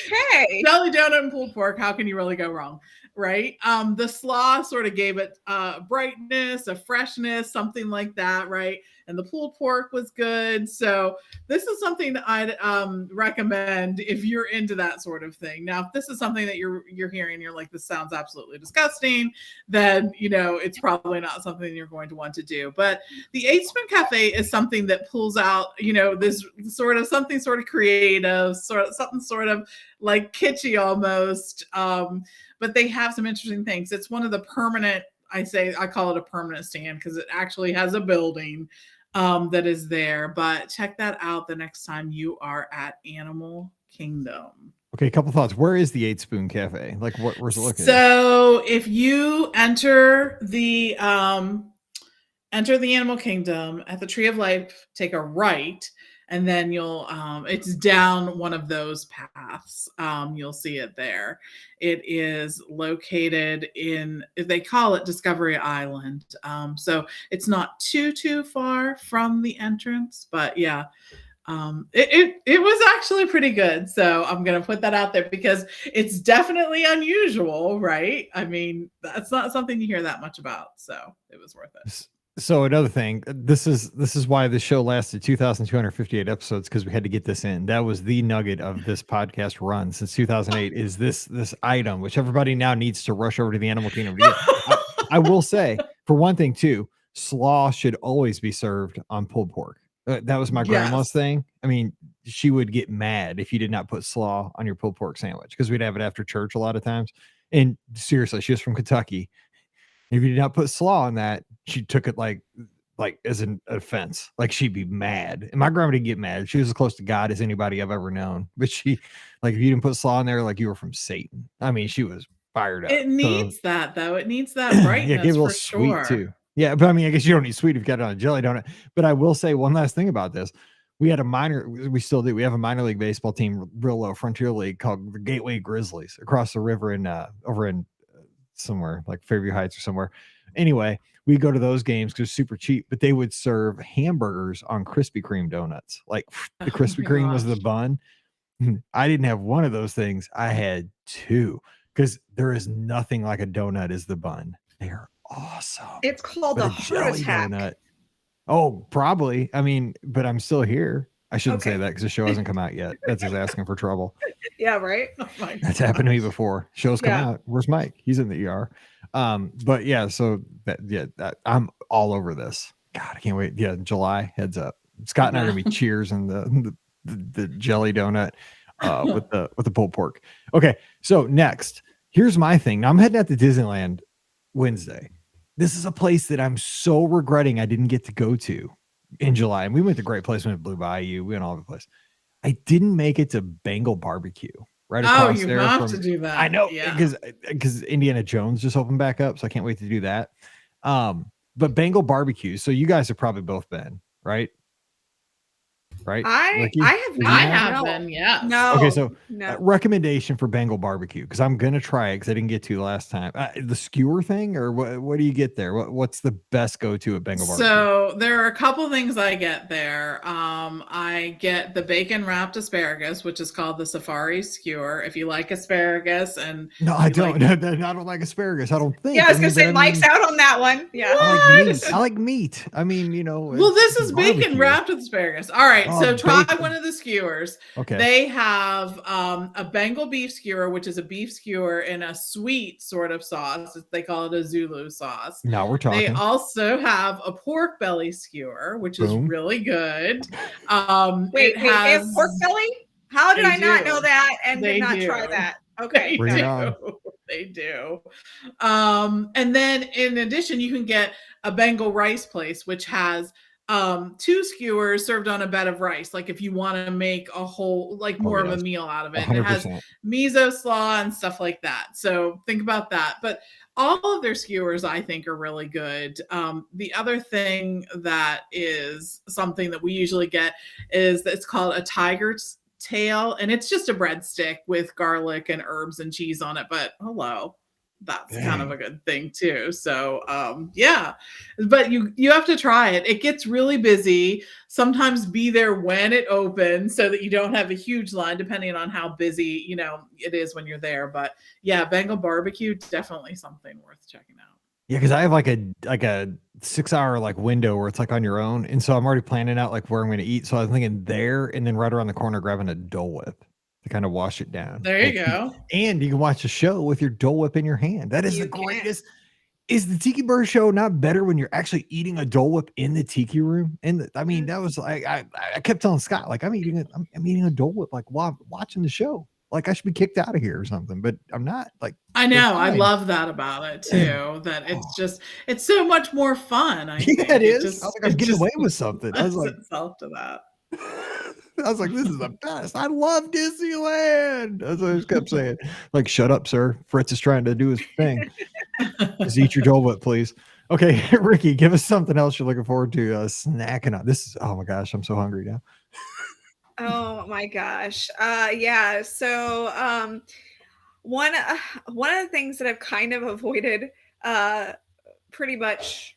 S3: jelly donut and pulled pork, how can you really go wrong? Right. The slaw sort of gave it brightness, a freshness, something like that. Right. And the pulled pork was good. So this is something that I'd recommend if you're into that sort of thing. Now, if this is something that you're hearing, you're like, this sounds absolutely disgusting, then, it's probably not something you're going to want to do. But the 8 Spoon Cafe is something that pulls out, this something sort of creative, something sort of like kitschy almost. But they have some interesting things. It's one of the permanent, I call it a permanent stand because it actually has a building that is there. But check that out the next time you are at Animal Kingdom.
S1: Okay, a couple thoughts. Where is the 8 Spoon Cafe? Like, where's it located?
S3: So if you enter the Animal Kingdom at the Tree of Life, take a right. And then you'll, it's down one of those paths. You'll see it there. It is located they call it Discovery Island. So it's not too far from the entrance, but yeah, it was actually pretty good. So I'm going to put that out there because it's definitely unusual, right? I mean, that's not something you hear that much about. So it was worth it.
S1: So another thing, this is why the show lasted 2,258 episodes, because we had to get this in. That was the nugget of this podcast run since 2008 is this item, which everybody now needs to rush over to the Animal Kingdom to get. I will say, for one thing too, slaw should always be served on pulled pork. That was my grandma's thing. I mean, she would get mad if you did not put slaw on your pulled pork sandwich because we'd have it after church a lot of times. And seriously, she was from Kentucky. If you did not put slaw on that, she took it like as an offense. Like she'd be mad. And my grandma didn't get mad. She was as close to God as anybody I've ever known. But she, like, if you didn't put slaw in there, like you were from Satan. I mean, she was fired up.
S3: It needs that though. It needs that brightness.
S1: Yeah, give it a little sweet too. Yeah, but I mean, I guess you don't need sweet if you got it on a jelly donut. But I will say one last thing about this. We still do. We have a minor league baseball team, real low Frontier League, called the Gateway Grizzlies across the river over in somewhere like Fairview Heights or somewhere. Anyway, we go to those games because it's super cheap, but they would serve hamburgers on Krispy Kreme donuts. Like the Krispy Kreme was the bun. I didn't have one of those things. I had two because there is nothing like a donut as the bun. They're awesome.
S2: It's called a heart attack. Donut.
S1: Oh, probably. I mean, but I'm still here. I shouldn't say that because the show hasn't come out yet. That's just asking for trouble.
S2: Yeah, right.
S1: That's happened to me before. Shows come out. Where's Mike? He's in the ER. But yeah, so I'm all over this. God, I can't wait. Yeah, July, heads up. Scott and I are gonna be cheers and the jelly donut with the pulled pork. Okay, so next, here's my thing. Now I'm heading out to Disneyland Wednesday. this is a place that I'm so regretting I didn't get to go to in July. And we went to great place. We went to Blue Bayou. We went all over the place. I didn't make it to Bengal Barbecue. Right across
S3: you
S1: there
S3: have to do that.
S1: I know,
S3: Yeah.
S1: because Indiana Jones just opened back up, so I can't wait to do that. But Bengal Barbecue. So you guys have probably both been, right? Right?
S2: I have not.
S3: I have been, yeah.
S2: No.
S1: Okay, so
S2: no.
S1: recommendation for Bengal Barbecue, because I'm gonna try it because I didn't get to last time. The skewer thing, or what do you get there? What's the best go-to at Bengal Barbecue?
S3: So there are a couple things I get there. I get the bacon wrapped asparagus, which is called the safari skewer. If you like asparagus, and
S1: no, I don't. I don't like asparagus. I don't think.
S2: Yeah, I was gonna say Mike's out on that one. Yeah,
S1: I like meat. I mean, you know.
S3: Well, this is bacon wrapped with asparagus. All right, so try one of the skewers.
S1: Okay.
S3: They have a Bengal beef skewer, which is a beef skewer in a sweet sort of sauce. They call it a Zulu sauce.
S1: Now we're talking.
S3: They also have a pork belly skewer, which is really good.
S2: Wait, they have pork belly? How did I not know that and did not try that? Okay.
S3: They do. And then in addition, you can get a Bengal rice place, which has 2 skewers served on a bed of rice. Like if you want to make a whole, like more of a meal out of it.
S1: 100%.
S3: It has miso slaw and stuff like that. So think about that. But all of their skewers, I think, are really good. The other thing that is something that we usually get is it's called a tiger's tail, and it's just a breadstick with garlic and herbs and cheese on it. But that's kind of a good thing too. So yeah, but you have to try it. It gets really busy. Sometimes be there when it opens so that you don't have a huge line, depending on how busy it is when you're there. But yeah, Bengal Barbecue, definitely something worth checking out.
S1: Yeah, because I have like a 6-hour like window where it's like on your own, and so I'm already planning out like where I'm going to eat. So I was thinking there, and then right around the corner grabbing a Dole Whip to kind of wash it down.
S3: There you go.
S1: And you can watch a show with your Dole Whip in your hand. That is the greatest. Is the Tiki Bird show not better when you're actually eating a Dole Whip in the Tiki room? And I mean, that was like I kept telling Scott, like I'm eating a Dole Whip like while watching the show. Like I should be kicked out of here or something, but I'm not. Like
S3: I know, I love that about it too. That it's so much more fun. I think.
S1: It is. I was like, I'm getting away with something. I was like,
S3: itself to that.
S1: I was like, this is the best. I love Disneyland. That's what I just kept saying. Like, shut up, sir. Fritz is trying to do his thing. Just eat your Dole Whip, please. Okay, Ricky, give us something else you're looking forward to snacking on. This is, oh my gosh, I'm so hungry now.
S2: Oh my gosh. Yeah. So one of the things that I've kind of avoided pretty much,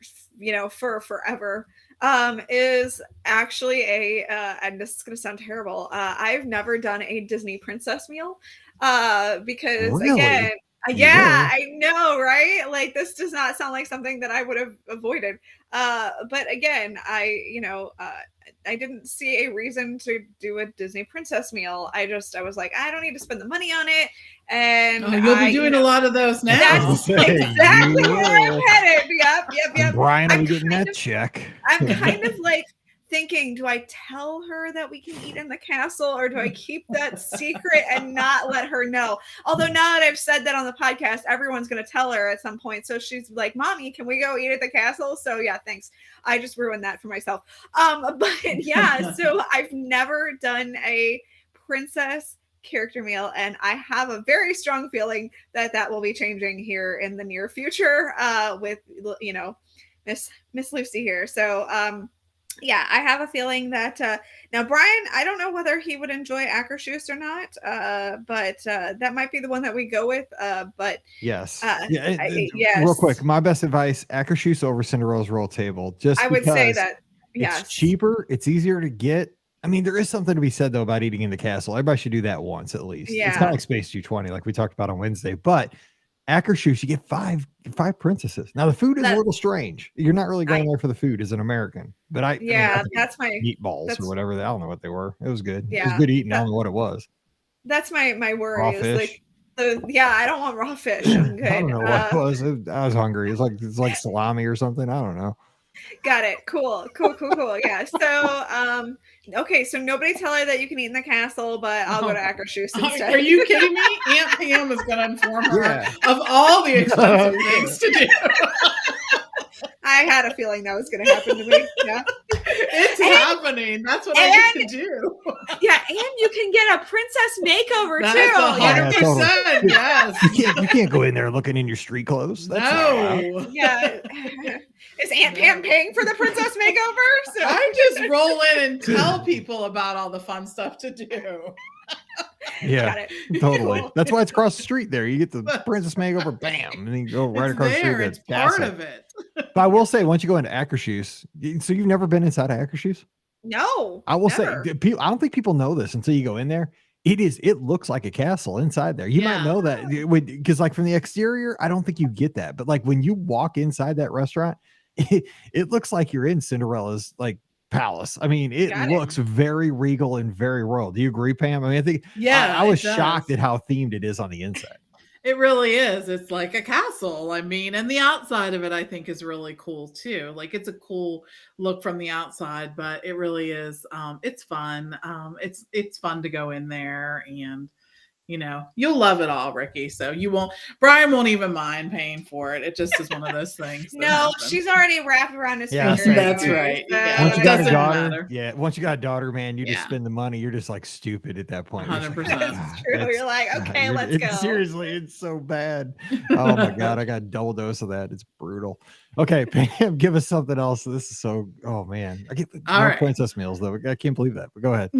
S2: for forever is actually and this is going to sound terrible. I've never done a Disney princess meal because again, yeah, I know, right? Like this does not sound like something that I would have avoided. But again, I didn't see a reason to do a Disney princess meal. I was like, I don't need to spend the money on it. And
S3: you'll be doing a lot of those now.
S2: That's exactly where I'm headed. Yep.
S1: Brian, I'm getting that check.
S2: I'm kind of like thinking, do I tell her that we can eat in the castle or do I keep that secret and not let her know? Although now that I've said that on the podcast, everyone's going to tell her at some point. So she's like, Mommy, can we go eat at the castle? So yeah, thanks. I just ruined that for myself. But yeah, so I've never done a princess character meal, and I have a very strong feeling that will be changing here in the near future with Miss Lucy here. So yeah, I have a feeling that now Brian, I don't know whether he would enjoy Akershus or not, but that might be the one that we go with. But
S1: yes,
S2: yes.
S1: Real quick, my best advice: Akershus over Cinderella's Royal Table. Just
S2: I would say that. Yes,
S1: it's cheaper, it's easier to get. I mean, there is something to be said though about eating in the castle. Everybody should do that once at least.
S2: Yeah.
S1: It's kind of like Space 220, like we talked about on Wednesday. But Akershus, you get five princesses. Now the food is a little strange. You're not really going there for the food as an American. But I mean,
S2: that's my
S1: meatballs or whatever. I don't know what they were. It was good.
S2: Yeah,
S1: it was good eating. I don't know what it was.
S2: That's my worry.
S1: Raw
S2: is
S1: fish.
S2: Like I don't want raw fish. I'm good.
S1: I don't know what it was. I was hungry. It's like salami or something. I don't know.
S2: Got it. Cool. Yeah. So, okay. So nobody tell her that you can eat in the castle, but I'll go to Akershus instead.
S3: Are you kidding me? Aunt Pam is going to inform her of all the expensive things to do.
S2: I had a feeling that was going to happen to me. Yeah.
S3: It's happening. That's what I need to do.
S2: Yeah, and you can get a princess makeover
S3: That's
S2: too.
S3: 100%. Yes.
S1: You can't go in there looking in your street clothes. That's
S3: no.
S2: Yeah. Is Aunt Pam paying for the princess makeover? So
S3: I just roll in and tell people about all the fun stuff to do.
S1: Yeah, totally. Cool. That's why it's across the street there. You get the princess makeover, bam, and then you go right across the street.
S3: It's part of it.
S1: But I will say, once you go into Akershus, so you've never been inside of Akershus?
S2: No.
S1: I will say, I don't think people know this until you go in there. It looks like a castle inside there. You might know that because like from the exterior, I don't think you get that. But like when you walk inside that restaurant, it looks like you're in Cinderella's like palace. I mean, it looks very regal and very royal. Do you agree, Pam? I mean, I think I was shocked at how themed it is on the inside.
S3: It really is. It's like a castle. I mean, and the outside of it, I think, is really cool too. Like it's a cool look from the outside, but it really is. It's fun. It's fun to go in there, and you know, you'll love it all, Ricky. So Brian won't even mind paying for it. It just is one of those things.
S2: No, she's already wrapped around his finger.
S3: That's right.
S1: Once you got a daughter, once you got a daughter, man, you just spend the money. You're just like stupid at that point.
S3: 100%.
S2: That's true. You're like, okay, let's go.
S1: Seriously, it's so bad. Oh my God, I got a double dose of that. It's brutal. Okay, Pam, give us something else. This is so, oh man. I get more princess meals though. I can't believe that, but go ahead.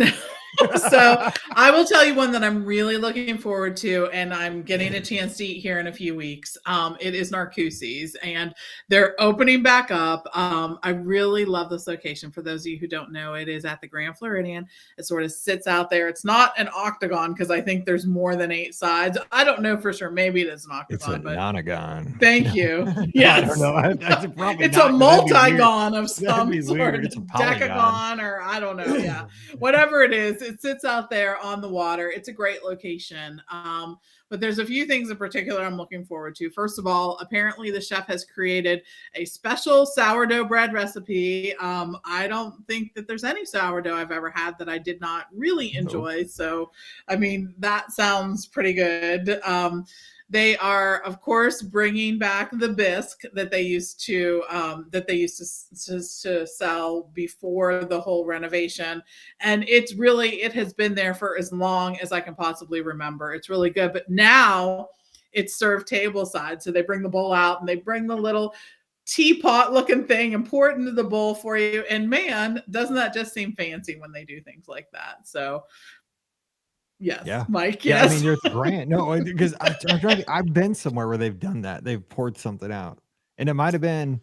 S3: So I will tell you one that I'm really looking forward to, and I'm getting a chance to eat here in a few weeks. It is Narcoossee's, and they're opening back up. I really love this location. For those of you who don't know, it is at the Grand Floridian. It sort of sits out there. It's not an octagon because I think there's more than 8 sides. I don't know for sure. Maybe it is an octagon.
S1: It's a nonagon.
S3: Thank you. Yes.
S1: I don't know.
S3: It's a multigon of some sort.
S1: It's a
S3: decagon, or I don't know. Yeah, whatever it is, it sits out there on the water. It's a great location. But there's a few things in particular I'm looking forward to. First of all, apparently the chef has created a special sourdough bread recipe. I don't think that there's any sourdough I've ever had that I did not really enjoy. So, I mean, that sounds pretty good. They are, of course, bringing back the bisque that they used to sell before the whole renovation, and it has been there for as long as I can possibly remember. It's really good, but now it's served table side, so they bring the bowl out and they bring the little teapot looking thing and pour it into the bowl for you. And man, doesn't that just seem fancy when they do things like that? So. Yes. Yeah. Mike. Yes.
S1: Yeah, I mean, it's grand. No, because I've been somewhere where they've done that. They've poured something out, and it might have been.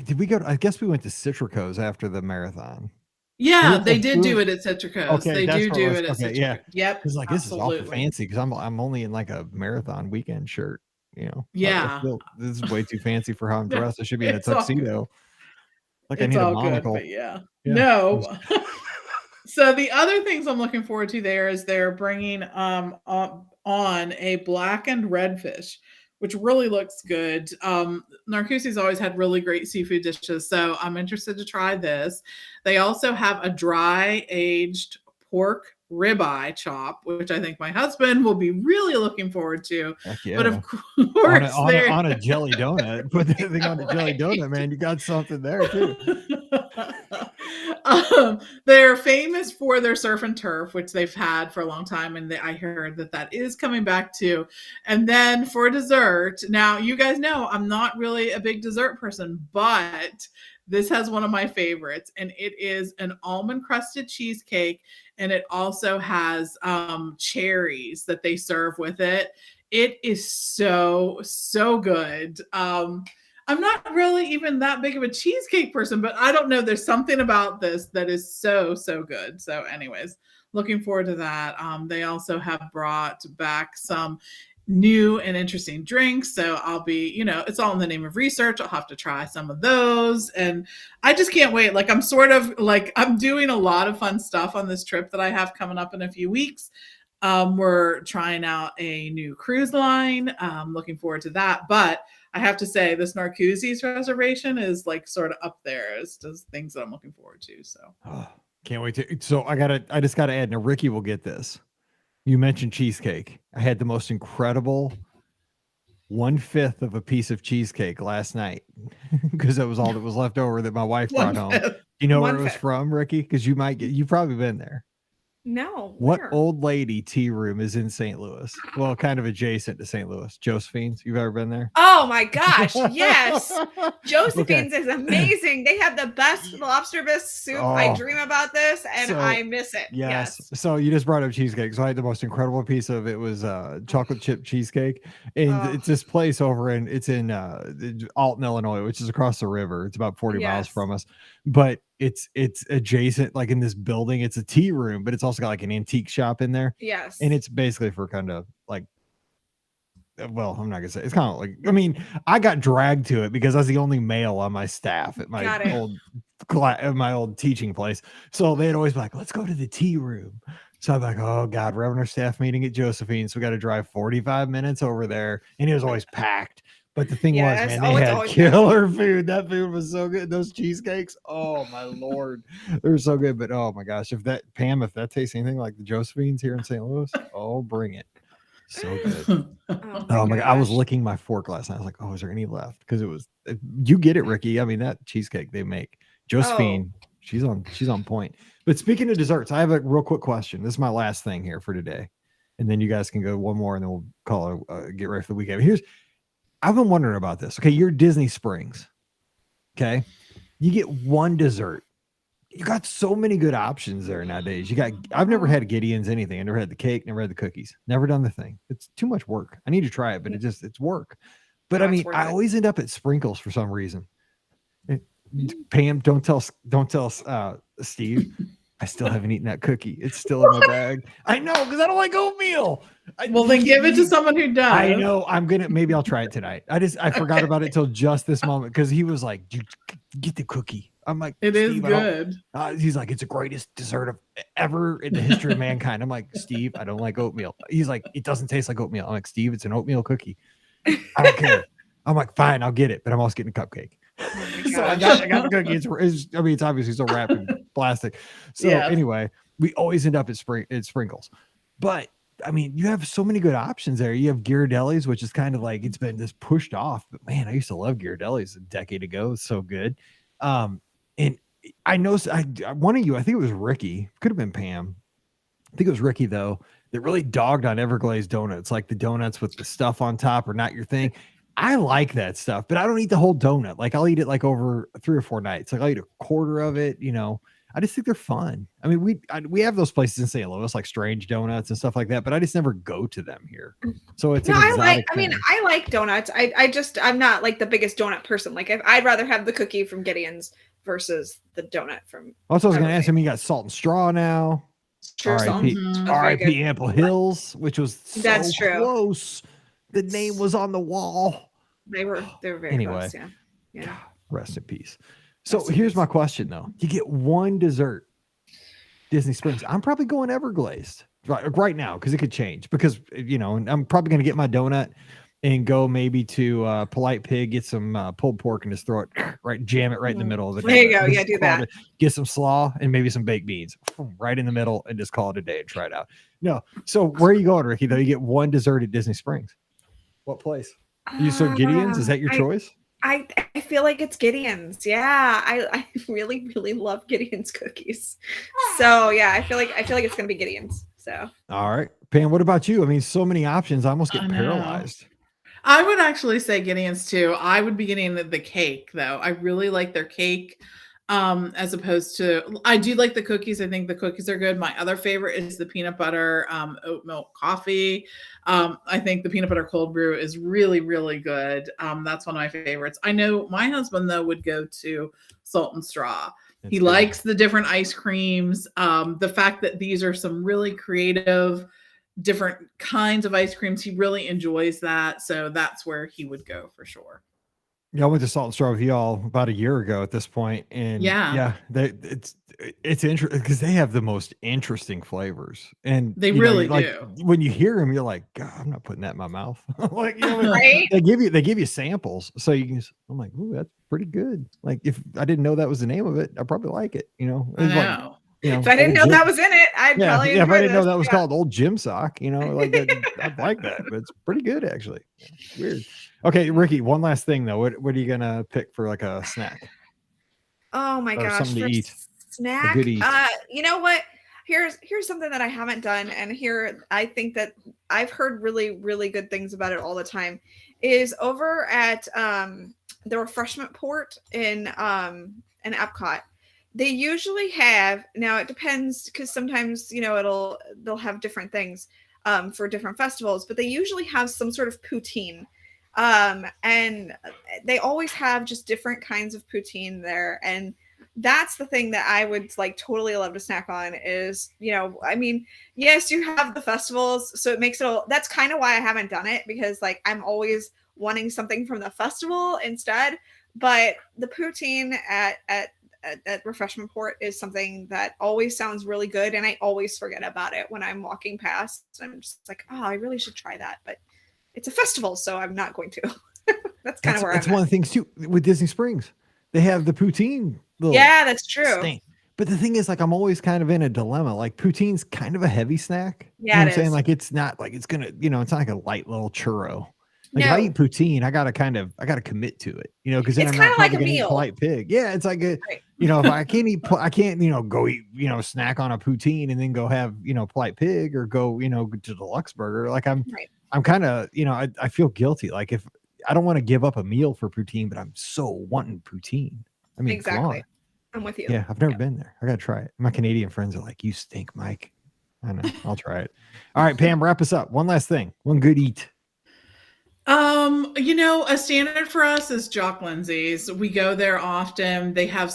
S1: Did we go? I guess we went to Citrico's after the marathon.
S3: Yeah, they did do it at Citrico's.
S1: Okay,
S3: they do it at Citrico's.
S1: Yeah.
S3: Yep.
S1: It's like this is awful fancy because I'm only in like a marathon weekend shirt. You know.
S3: Yeah.
S1: This is way too fancy for how I'm dressed. I should be in a tuxedo.
S3: Like I need a monocle. Good, but yeah. No. So the other things I'm looking forward to there is they're bringing on a blackened redfish, which really looks good. Narcoossee's always had really great seafood dishes, so I'm interested to try this. They also have a dry aged pork ribeye chop, which I think my husband will be really looking forword to.
S1: Yeah.
S3: But of course,
S1: on a jelly donut, put that thing on a jelly donut, man. You got something there too.
S3: They're famous for their surf and turf, which they've had for a long time, and I heard that is coming back too. And then for dessert, now you guys know I'm not really a big dessert person, but this has one of my favorites, and it is an almond crusted cheesecake, and it also has cherries that they serve with it. It is so good. I'm not really even that big of a cheesecake person, but I don't know. There's something about this that is so good. So anyways, looking forward to that. They also have brought back some new and interesting drinks. So I'll be, it's all in the name of research. I'll have to try some of those. And I just can't wait. Like I'm doing a lot of fun stuff on this trip that I have coming up in a few weeks. We're trying out a new cruise line. Looking forward to that. But I have to say this Narcoossee's reservation is like sort of up there as just things that I'm looking forward to. So
S1: can't wait to. So I just gotta add. Now Ricky will get this. You mentioned cheesecake. I had the most incredible 1/5 of a piece of cheesecake last night. because that was all that was left over that my wife brought home. Do you know where it was from, Ricky? Because you've probably been there.
S2: No.
S1: What old lady tea room is in St. Louis? Well, kind of adjacent to St. Louis. Josephine's. You've ever been there?
S2: Oh my gosh, yes. Josephine's is amazing. They have the best lobster bisque soup. I dream about this and I miss it. Yes.
S1: So you just brought up cheesecake. So I had the most incredible piece of it was chocolate chip cheesecake. And it's this place it's in Alton, Illinois, which is across the river. It's about 40 miles from us. But it's adjacent, like in this building. It's a tea room, but it's also got like an antique shop in there.
S2: Yes.
S1: And it's basically for kind of like, well, I'm not gonna say it's kind of like, I mean, I got dragged to it because I was the only male on my staff at my old teaching place. So they'd always be like, let's go to the tea room. So I'm like, oh God, we're having our staff meeting at Josephine. So we got to drive 45 minutes over there. And it was always packed. But the thing was, man, they had killer food. That food was so good. Those cheesecakes, oh my Lord, they were so good. But oh my gosh, if that tastes anything like the Josephine's here in St. Louis, oh, bring it. So good. Oh my God, I was licking my fork last night. I was like, oh, is there any left? Because it was, you get it, Ricky. I mean, that cheesecake they make, Josephine, she's on point. But speaking of desserts, I have a real quick question. This is my last thing here for today, and then you guys can go one more, and then we'll call it get ready for the weekend. I've been wondering about this. Okay, you're Disney Springs. Okay, you get one dessert. You got so many good options there nowadays. I've never had Gideon's anything. I never had the cake, never had the cookies, never done the thing. It's too much work. I need to try it, but it's work. But I mean, I always end up at Sprinkles for some reason. Pam, don't tell Steve. I still haven't eaten that cookie. It's still in my bag. I know, because I don't like oatmeal.
S3: Well, then give it to someone who does.
S1: I know. Maybe I'll try it tonight. I forgot about it till just this moment because he was like, get the cookie. I'm like,
S3: it is good.
S1: He's like, it's the greatest dessert ever in the history of mankind. I'm like, Steve, I don't like oatmeal. He's like, it doesn't taste like oatmeal. I'm like, Steve, it's an oatmeal cookie. I don't care. I'm like, fine, I'll get it, but I'm also getting a cupcake. So I got the cookie. It's obviously still wrapped in plastic. So anyway, we always end up at Sprinkles. But I mean, you have so many good options there. You have Ghirardelli's, which is kind of like it's been just pushed off. But man, I used to love Ghirardelli's a decade ago. It's so good. And I know one of you, I think it was Ricky, could have been Pam. I think it was Ricky though, that really dogged on Everglazed donuts, like the donuts with the stuff on top are not your thing. I like that stuff, but I don't eat the whole donut. Like I'll eat it like over 3 or 4 nights. Like I'll eat a quarter of it, I just think they're fun. I mean, we have those places in St. Louis, like Strange Donuts and stuff like that, but I just never go to them here. So it's
S2: I like donuts. I'm not like the biggest donut person. Like I'd rather have the cookie from Gideon's versus the donut from.
S1: Also, I was going to ask him, you got Salt and Straw now. R.I.P. Ample Hills, which was
S2: that's true.
S1: Close. The name was on the wall.
S2: They were very close. Yeah.
S1: Rest in peace. So here's my question though. You get one dessert, Disney Springs. I'm probably going Everglazed right now because it could change because, I'm probably going to get my donut and go maybe to Polite Pig, get some pulled pork and just throw it jam it right in the middle of the donut.
S2: There you go. Yeah, do that.
S1: Get some slaw and maybe some baked beans right in the middle and just call it a day and try it out. No. So where are you going, Ricky, though? You get one dessert at Disney Springs. What place? You so Gideon's? Is that your choice?
S2: I feel like it's Gideon's. Yeah, I really, really love Gideon's cookies. So yeah, I feel like it's gonna be Gideon's. So
S1: all right, Pam. What about you? I mean, so many options. I almost get paralyzed.
S3: I would actually say Gideon's too. I would be getting the cake though. I really like their cake. As opposed to, I do like the cookies. I think the cookies are good. My other favorite is the peanut butter oat milk coffee. I think the peanut butter cold brew is really, really good. That's one of my favorites. I know my husband though would go to Salt and Straw. He likes the different ice creams. The fact that these are some really creative, different kinds of ice creams. He really enjoys that. So that's where he would go for sure.
S1: Yeah, I went to Salt and Straw with y'all about a year ago at this point, and it's interesting because they have the most interesting flavors, and
S3: they really do.
S1: When you hear them, you're like, God, I'm not putting that in my mouth. Like,
S2: right?
S1: They give you samples, so you can. I'm like, ooh, that's pretty good. Like if I didn't know that was the name of it, I probably like it.
S3: I know.
S2: if I didn't know that was in it, I'd probably
S1: if I didn't know
S2: this.
S1: that was called old gym sock, like I'd like that, but it's pretty good actually. It's weird. Okay, Ricky, one last thing though. What are you gonna pick for like a snack?
S2: Oh my gosh,
S1: something to eat.
S2: Snack.
S1: A good eat.
S2: You know what? Here's something that I haven't done, and here I think that I've heard really, really good things about it all the time. Is over at the refreshment port in Epcot. They usually have, now it depends because sometimes they'll have different things for different festivals, but they usually have some sort of poutine. And they always have just different kinds of poutine there, and that's the thing that I would like totally love to snack on is, I mean, yes, you have the festivals, so it makes it that's kind of why I haven't done it, because like I'm always wanting something from the festival instead. But the poutine at refreshment port is something that always sounds really good, and I always forget about it when I'm walking past. I'm just like, oh, I really should try that, but it's a festival, so I'm not going to. That's kind of where
S1: that's one of the things too with Disney Springs. They have the poutine.
S2: Yeah, that's true.
S1: Thing. But the thing is, like, I'm always kind of in a dilemma. Like, poutine's kind of a heavy snack.
S2: Yeah,
S1: you know what I'm saying? Like, it's not like it's gonna, it's not like a light little churro. Like, if I eat poutine, I gotta commit to it, because then
S2: it's
S1: I'm not
S2: like
S1: gonna
S2: eat
S1: polite pig. Yeah, it's like a, if I can't go eat, snack on a poutine and then go have, polite pig or go, to deluxe burger. Like I'm kind of, I feel guilty. Like if I don't want to give up a meal for poutine, but I'm so wanting poutine. I mean,
S2: exactly. I'm with you.
S1: Yeah, I've never been there. I gotta try it. My Canadian friends are like, "You stink, Mike." I know. I'll try it. All right, Pam, wrap us up. One last thing. One good eat.
S3: A standard for us is Jock Lindsay's. We go there often. They have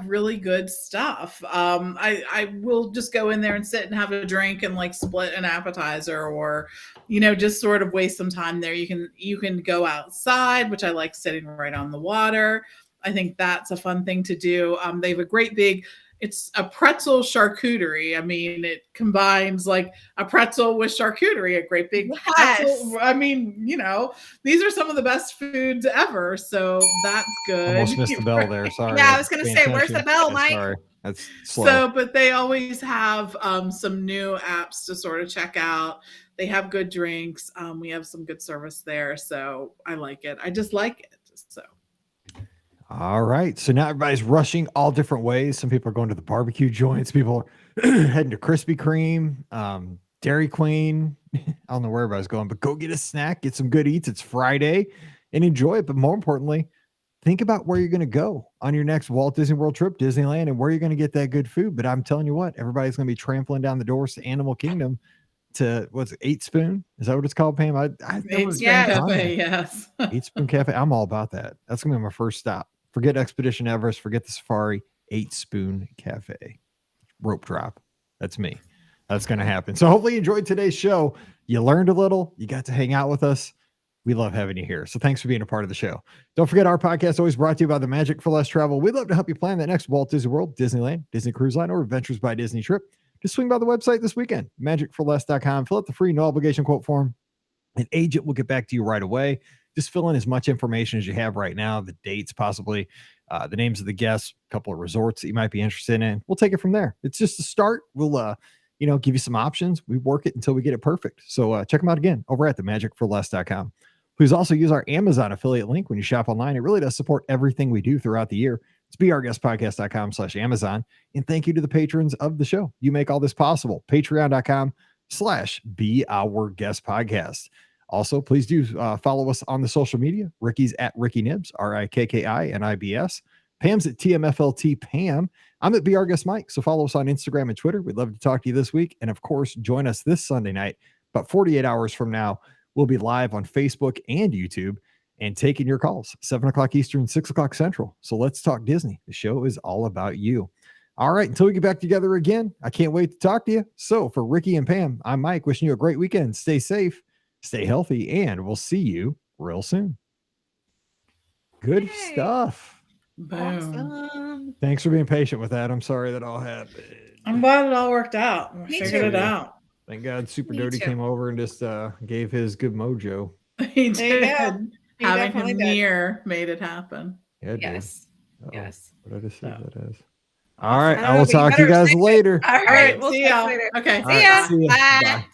S3: really good stuff. I will just go in there and sit and have a drink and like split an appetizer, or, just sort of waste some time there. You can go outside, which I like, sitting right on the water. I think that's a fun thing to do. They have a great big, it's a pretzel charcuterie. I mean, it combines like a pretzel with charcuterie, a great big pretzel. I mean, these are some of the best foods ever. So that's good.
S1: Almost missed the bell there. Sorry.
S2: Yeah, I was going to say, where's the bell, Mike?
S1: Sorry. That's slow.
S3: So, but they always have some new apps to sort of check out. They have good drinks. We have some good service there. So I like it. I just like it. So.
S1: All right. So now everybody's rushing all different ways. Some people are going to the barbecue joints. People are heading to Krispy Kreme, Dairy Queen. I don't know where everybody's going, but go get a snack, get some good eats. It's Friday and enjoy it. But more importantly, think about where you're going to go on your next Walt Disney World trip, Disneyland, and where you're going to get that good food. But I'm telling you what, everybody's going to be trampling down the doors to Animal Kingdom to what's it, 8 Spoon? Is that what it's called, Pam?
S3: 8 Spoon Cafe, yes.
S1: 8 Spoon Cafe. I'm all about that. That's going to be my first stop. Forget Expedition Everest. Forget the safari. 8 Spoon Cafe. Rope drop. That's me. That's going to happen. So hopefully you enjoyed today's show. You learned a little. You got to hang out with us. We love having you here. So thanks for being a part of the show. Don't forget, our podcast is always brought to you by the Magic for Less Travel. We'd love to help you plan that next Walt Disney World, Disneyland, Disney Cruise Line, or Adventures by Disney trip. Just swing by the website this weekend, magicforless.com. Fill out the free no obligation quote form. An agent will get back to you right away. Just fill in as much information as you have right now, the dates, possibly the names of the guests, a couple of resorts that you might be interested in. We'll take it from there. It's just a start. We'll, give you some options. We work it until we get it perfect. So check them out again over at themagicforless.com. Please also use our Amazon affiliate link when you shop online. It really does support everything we do throughout the year. It's beourguestpodcast.com/Amazon. And thank you to the patrons of the show. You make all this possible. Patreon.com/beourguestpodcast. Also, please do follow us on the social media. Ricky's at Ricky Nibs, RIKKINIBS. Pam's at TMFLT Pam. I'm at Be Our Guest Mike. So follow us on Instagram and Twitter. We'd love to talk to you this week. And of course, join us this Sunday night. About 48 hours from now, we'll be live on Facebook and YouTube and taking your calls, 7 o'clock Eastern, 6 o'clock Central. So let's talk Disney. The show is all about you. All right. Until we get back together again, I can't wait to talk to you. So for Ricky and Pam, I'm Mike, wishing you a great weekend. Stay safe, stay healthy, and we'll see you real soon. Good stuff.
S2: Awesome.
S1: Thanks for being patient with that. I'm sorry that all happened.
S3: I'm glad it all worked out. We figured it out.
S1: Thank God Super Doty came over and just gave his good mojo.
S3: He did. Having him near made it happen.
S1: Yeah,
S2: yes. Yes.
S1: What did I just say that as? All right.
S2: I
S1: I
S2: don't
S1: will
S2: know, but you
S1: talk to you
S2: better
S1: guys
S2: say it.
S1: later.
S2: All right. We'll
S3: see
S2: talk
S3: ya.
S2: later.
S3: Okay.
S2: See ya.
S1: See ya.
S2: Bye.
S1: Bye.